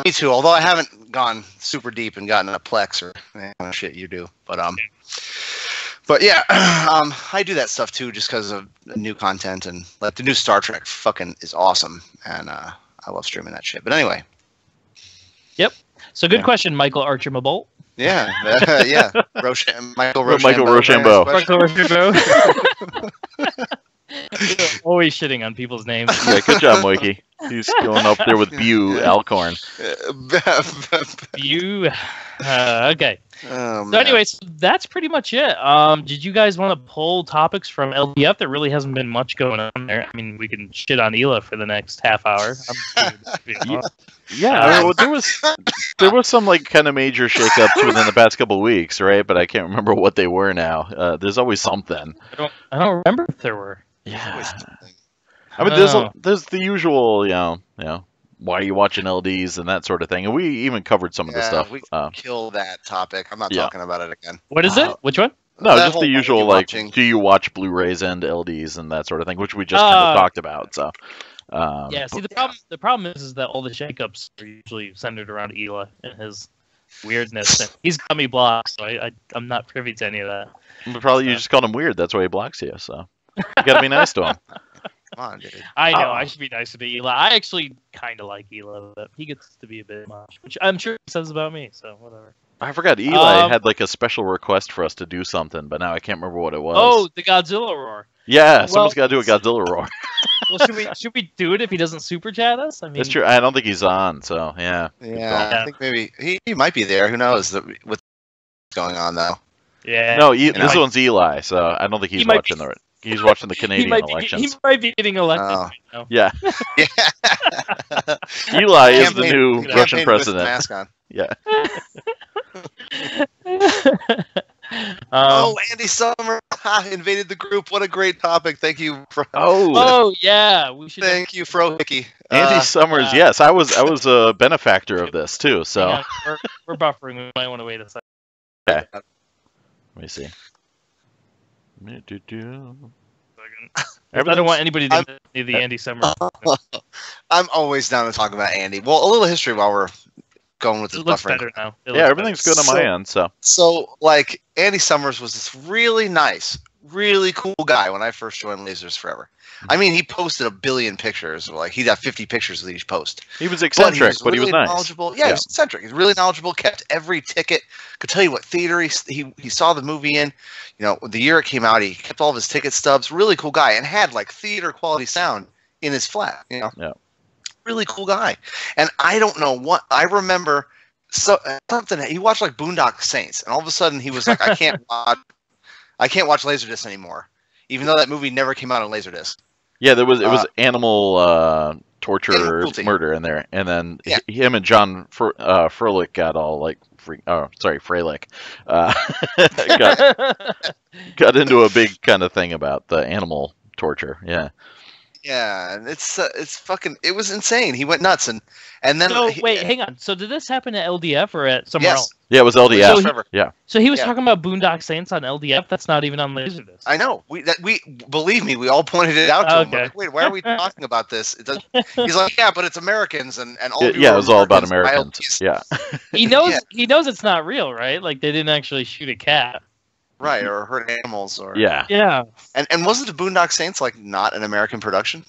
me too. Although I haven't gone super deep and gotten a Plex or shit you do, But yeah, I do that stuff too, just because of new content and like the new Star Trek fucking is awesome, and I love streaming that shit. But anyway. Yep. So good question, Michael Archimbolt. Yeah, yeah. Michael Rochambeau. Always shitting on people's names. Yeah, good job, Moyke. He's going up there with Bew Alcorn. Bew. Okay. So anyways, that's pretty much it. Did you guys want to pull topics from LDF? There really hasn't been much going on there. I mean, we can shit on Ela for the next half hour. Yeah, well, there was some like kind of major shakeups within the past couple of weeks, right? But I can't remember what they were now. There's always something. I don't remember if there were. Yeah. I mean, there's the usual, why are you watching LDs and that sort of thing, and we even covered some of the stuff. We kill that topic. I'm not talking about it again. What is it? Which one? No, just the usual, like, do you watch Blu-rays and LDs and that sort of thing, which we just kind of talked about. So. The problem is that all the shakeups are usually centered around Ela and his weirdness. And he's got me blocked, so I'm not privy to any of that. Probably you just called him weird. That's why he blocks you. So you gotta be nice to him. Come on, dude. I know. I should be nicer to Ela. I actually kind of like Ela, but he gets to be a bit much, which I'm sure he says about me. So whatever. I forgot Eli had like a special request for us to do something, but now I can't remember what it was. Oh, the Godzilla roar. Yeah, someone's got to do a Godzilla roar. Well, should we do it if he doesn't super chat us? I mean, that's true. I don't think he's on, so yeah. Yeah, I think maybe he might be there. Who knows what's going on though? Yeah. No, this one's Eli, so I don't think he's watching He's watching the Canadian elections. He might be getting elected. Right now. Yeah. Yeah. Eli is the new Russian president. Mask on. Yeah. Andy Summer invaded the group. What a great topic. Thank you. Oh yeah. We should. Thank you, Frohickey. Andy Summers. Yes, I was a benefactor of this too. So we're buffering. We might want to wait a second. Okay. Let me see. I don't want anybody to see the Andy Summers. I'm always down to talk about Andy. Well, a little history while we're going with this buffering. Looks better now. Everything's good on my end. So, like, Andy Summers was this really nice, really cool guy when I first joined Lasers Forever. I mean, he posted a billion pictures. Like, he got 50 pictures with each post. He was eccentric, but he was nice. Knowledgeable. Yeah, he was eccentric. He's really knowledgeable. Kept every ticket. Could tell you what theater he saw the movie in. The year it came out, he kept all of his ticket stubs. Really cool guy, and had like theater quality sound in his flat. Yeah. Really cool guy. And I don't know what I remember. Something he watched like Boondock Saints, and all of a sudden he was like, I can't watch LaserDisc anymore, even though that movie never came out on LaserDisc. Yeah, it was animal torture murder in there, and then him and John Froelich got all like Freilich got into a big kind of thing about the animal torture. Yeah, and it's fucking. It was insane. He went nuts, and then. So wait, hang on. So did this happen at LDF or at somewhere else? Yeah, it was LDF. So he was talking about Boondock Saints on LDF. That's not even on LaserDisc. I know. We believe me. We all pointed it out to him. Like, wait, why are we talking about this? He's like, yeah, but it's Americans and all. It was all about Americans. Yeah. He knows. He knows it's not real, right? Like they didn't actually shoot a cat. Right, or hurt animals, or yeah. And wasn't the Boondock Saints like not an American production?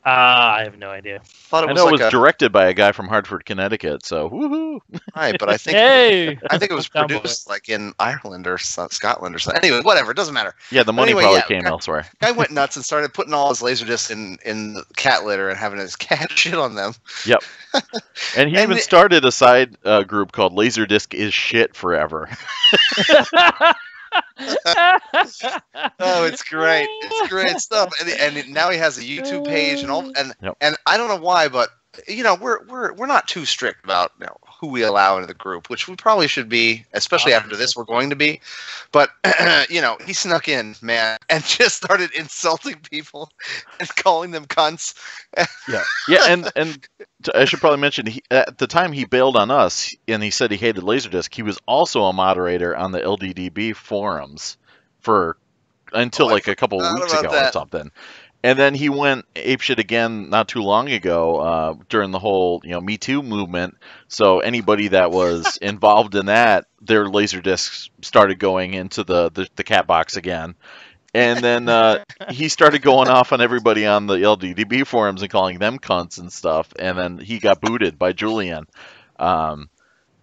I have no idea. Thought it I was know like it was directed by a guy from Hartford, Connecticut. So woohoo! right, but I think Hey, I think it was Down boy. produced like in Ireland or Scotland or something. Anyway, whatever, it doesn't matter. Yeah, the money Anyway, probably yeah, came elsewhere. Guy went nuts and started putting all his LaserDiscs in the cat litter and having his cat shit on them. Yep. And he even started a side group called LaserDisc is shit forever. Oh, it's great! It's great stuff. And now he has a YouTube page and all. And I don't know why, but we're not too strict about who we allow into the group, which we probably should be, especially after this. We're going to be, but he snuck in, man, and just started insulting people and calling them cunts. Yeah, and I should probably mention at the time he bailed on us and he said he hated LaserDisc. He was also a moderator on the LDDB forums until like a couple of weeks ago or something. And then he went apeshit again not too long ago during the whole Me Too movement. So anybody that was involved in that, their LaserDiscs started going into the cat box again. And then he started going off on everybody on the LDDB forums and calling them cunts and stuff. And then he got booted by Julian. And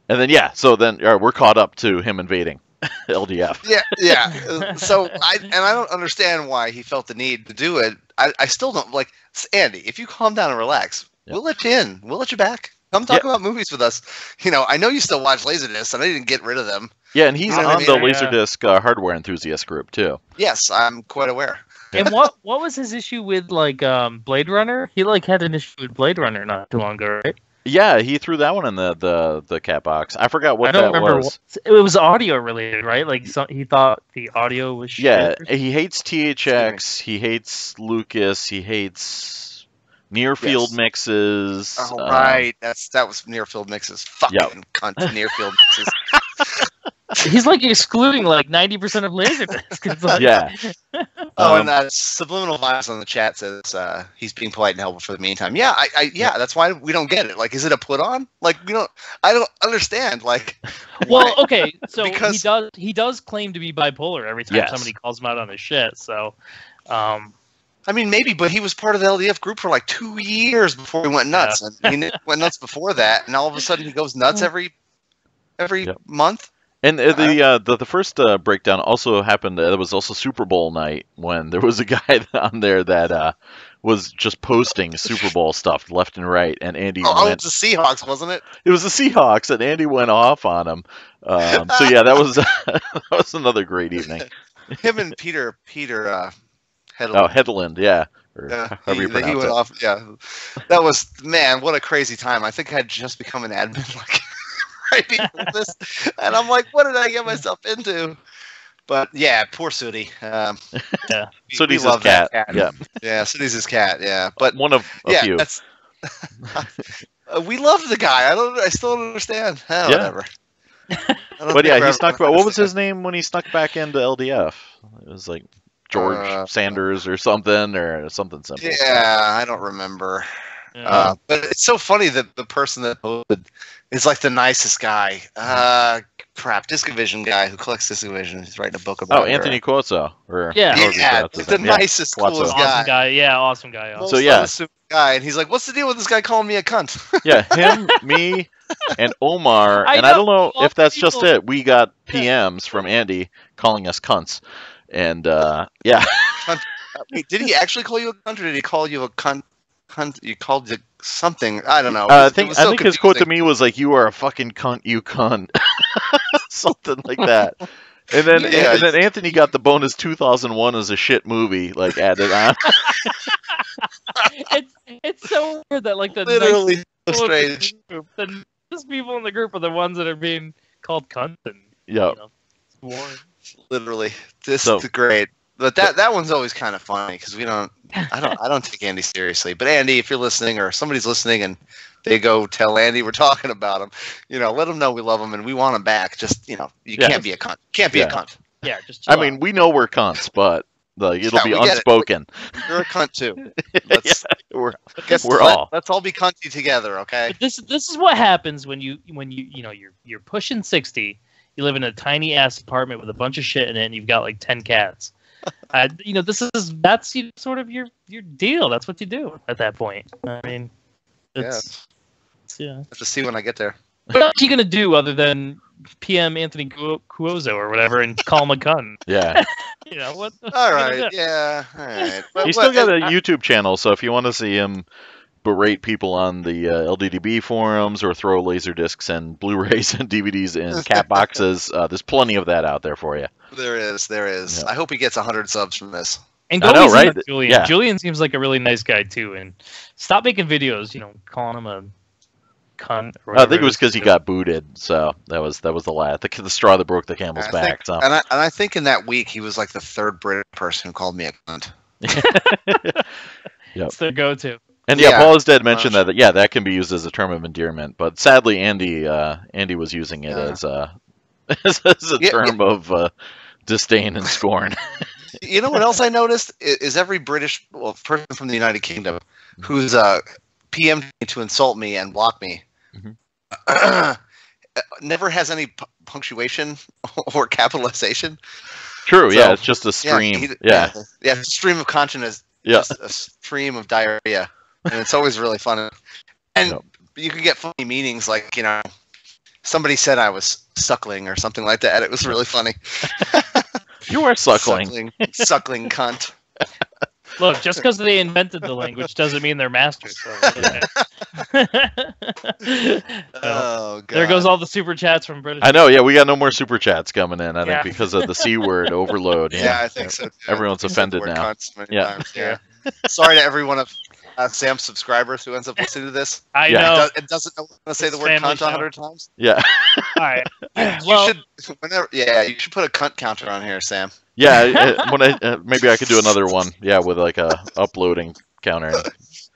then so then we're caught up to him invading LDF. Yeah. So I don't understand why he felt the need to do it. I still don't like Andy. If you calm down and relax, we'll let you in. We'll let you back. Come talk about movies with us. I know you still watch LaserDiscs, and I didn't get rid of them. Yeah, and he's on the LaserDisc hardware enthusiast group too. Yes, I'm quite aware. And what was his issue with Blade Runner? He had an issue with Blade Runner not too long ago, right? Yeah, he threw that one in the cat box. I forgot what that was. It was audio related, right? He thought the audio was shit. Yeah, he hates THX. He hates Lucas. He hates near field mixes. Oh, right. That was near field mixes. Fucking cunt near field mixes. He's excluding 90% of LaserDisc. And subliminal vibes on the chat says he's being polite and helpful for the meantime. Yeah, that's why we don't get it. Is it a put on? I don't understand. Well, okay, so because he does claim to be bipolar every time somebody calls him out on his shit. So, I mean, maybe, but he was part of the LDF group for 2 years before he went nuts. And he went nuts before that, and all of a sudden he goes nuts every month. And the first breakdown also happened. It was also Super Bowl night when there was a guy on there that was just posting Super Bowl stuff left and right. And Andy went, it was the Seahawks, wasn't it? It was the Seahawks, and Andy went off on him. So yeah, that was another great evening. Him and Peter Headland. Oh, Headland, yeah. However you pronounce he went off. Yeah, that was, man, what a crazy time. I think I'd just become an admin right before this, and I'm like, what did I get myself into? But yeah, poor Sooty. Sooty's his cat. Yeah, Sooty's his cat. Yeah, but one of a few. We loved the guy. I still don't understand. Whatever. But yeah, he snuck. What was his name when he snuck back into LDF? It was George Sanders or something simple. Yeah, I don't remember. But it's so funny that the person that posted is the nicest guy. Discovision guy who collects Discovision. He's writing a book about Anthony Cuozzo. The nicest, coolest guy. Awesome guy. Yeah, awesome guy. Most unassuming guy, and he's like, "What's the deal with this guy calling me a cunt?" Yeah, him, me, and Omar, and I don't know if that's just it. We got PMs from Andy calling us cunts, and Wait, did he actually call you a cunt, or did he call you a cunt? You called it something. I don't know. I think his quote to me was "You are a fucking cunt, you cunt," something like that. And then then Anthony got the bonus 2001 as a shit movie added on. It's so weird that the literally so strange. The nicest people in the group are the ones that are being called cunts and sworn. Literally, this is great. But that one's always kind of funny because I don't take Andy seriously. But Andy, if you're listening or somebody's listening and they go tell Andy we're talking about him, let him know we love him and we want him back. Just you can't be a cunt. Can't be a cunt. Yeah, just. I mean, we know we're cunts, but it'll be unspoken. You're a cunt too. Let's all be cunty together, okay? But this is what happens when you're pushing 60. You live in a tiny ass apartment with a bunch of shit in it, and you've got 10 cats. That's sort of your deal. That's what you do at that point. I mean, it's yeah. Have to see when I get there. What else are you gonna do other than PM Anthony Cuozo or whatever and call him a cunt? Yeah. What? All right. Yeah. All right. Well, He's still got a YouTube channel, so if you want to see him berate people on the LDDB forums or throw LaserDiscs and Blu-rays and DVDs in cat boxes, there's plenty of that out there for you. There is. Yeah. I hope he gets 100 subs from this. And go right? Julian. Yeah. Julian seems like a really nice guy too. And stop making videos, calling him a cunt. I think it was because he got booted. So that was the last, the straw that broke the camel's back. So. And I think in that week he was like the third British person who called me a cunt. Yep. It's their go-to. And Paul is dead mentioned that can be used as a term of endearment, but sadly Andy was using it as a term of disdain and scorn. You know what else I noticed is every British person from the United Kingdom who's PM'd me to insult me and block me never has any punctuation or capitalization. True, so, it's just a stream. It's a stream of consciousness. Just a stream of diarrhea, and it's always really fun. And you can get funny meanings, like somebody said I was suckling or something like that. It was really funny. You are suckling. Suckling cunt. Look, just because they invented the language doesn't mean they're masters. So, God. There goes all the super chats from British. I know, we got no more super chats coming in. I think because of the C word overload. Yeah, I think so. Everyone's offended now. Yeah. Sorry to every one of Sam's subscribers who ends up listening to this. I know. It doesn't know to say the word cunt 100 times. Yeah. All right. You should put a cunt counter on here, Sam. Yeah, maybe I could do another one. Yeah, with like a uploading counter.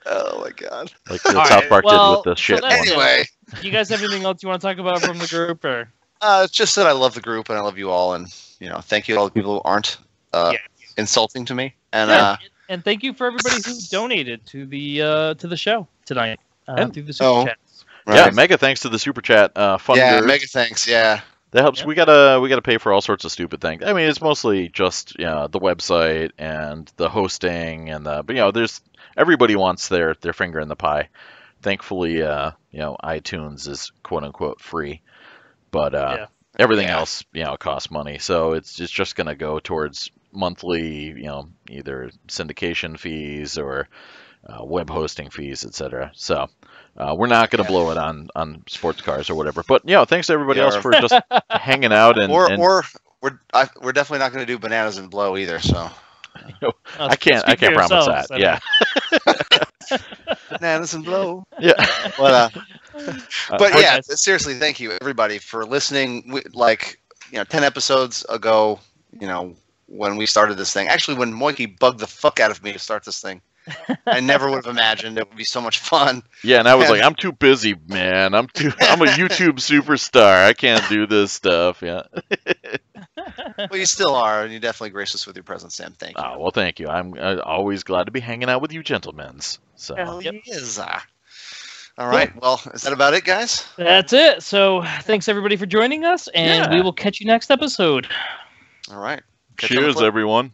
Oh my god! Like the South Park did with the shit one. Anyway, you guys have anything else you want to talk about from the group, or? It's just that I love the group and I love you all, and thank you to all the people who aren't insulting to me, and and thank you for everybody who donated to the show tonight through the super chats. Right. Yeah, mega thanks to the super chat. Mega thanks. Yeah. That helps. Yep. We gotta pay for all sorts of stupid things. I mean, it's mostly just the website and the hosting and but there's everybody wants their finger in the pie. Thankfully, iTunes is quote unquote free, but everything else costs money. So it's just gonna go towards monthly either syndication fees or web hosting fees, etc. So. We're not going to blow it on sports cars or whatever, but thanks to everybody else for just hanging out and we're definitely not going to do bananas and blow either. So I can't promise that. Yeah, bananas and blow. Yeah, but seriously, thank you everybody for listening. 10 episodes ago, when we started this thing. Actually, when Moyke bugged the fuck out of me to start this thing. I never would have imagined it would be so much fun. Yeah, and I was like, I'm too busy, man. I'm a YouTube superstar. I can't do this stuff. Yeah. Well, you still are, and you definitely grace us with your presence, Sam. Thank you. Oh, well, thank you. I'm always glad to be hanging out with you gentlemen. So. Hell yes. All right. Well, is that about it, guys? That's it. So thanks, everybody, for joining us, and we will catch you next episode. All right. Cheers, everyone.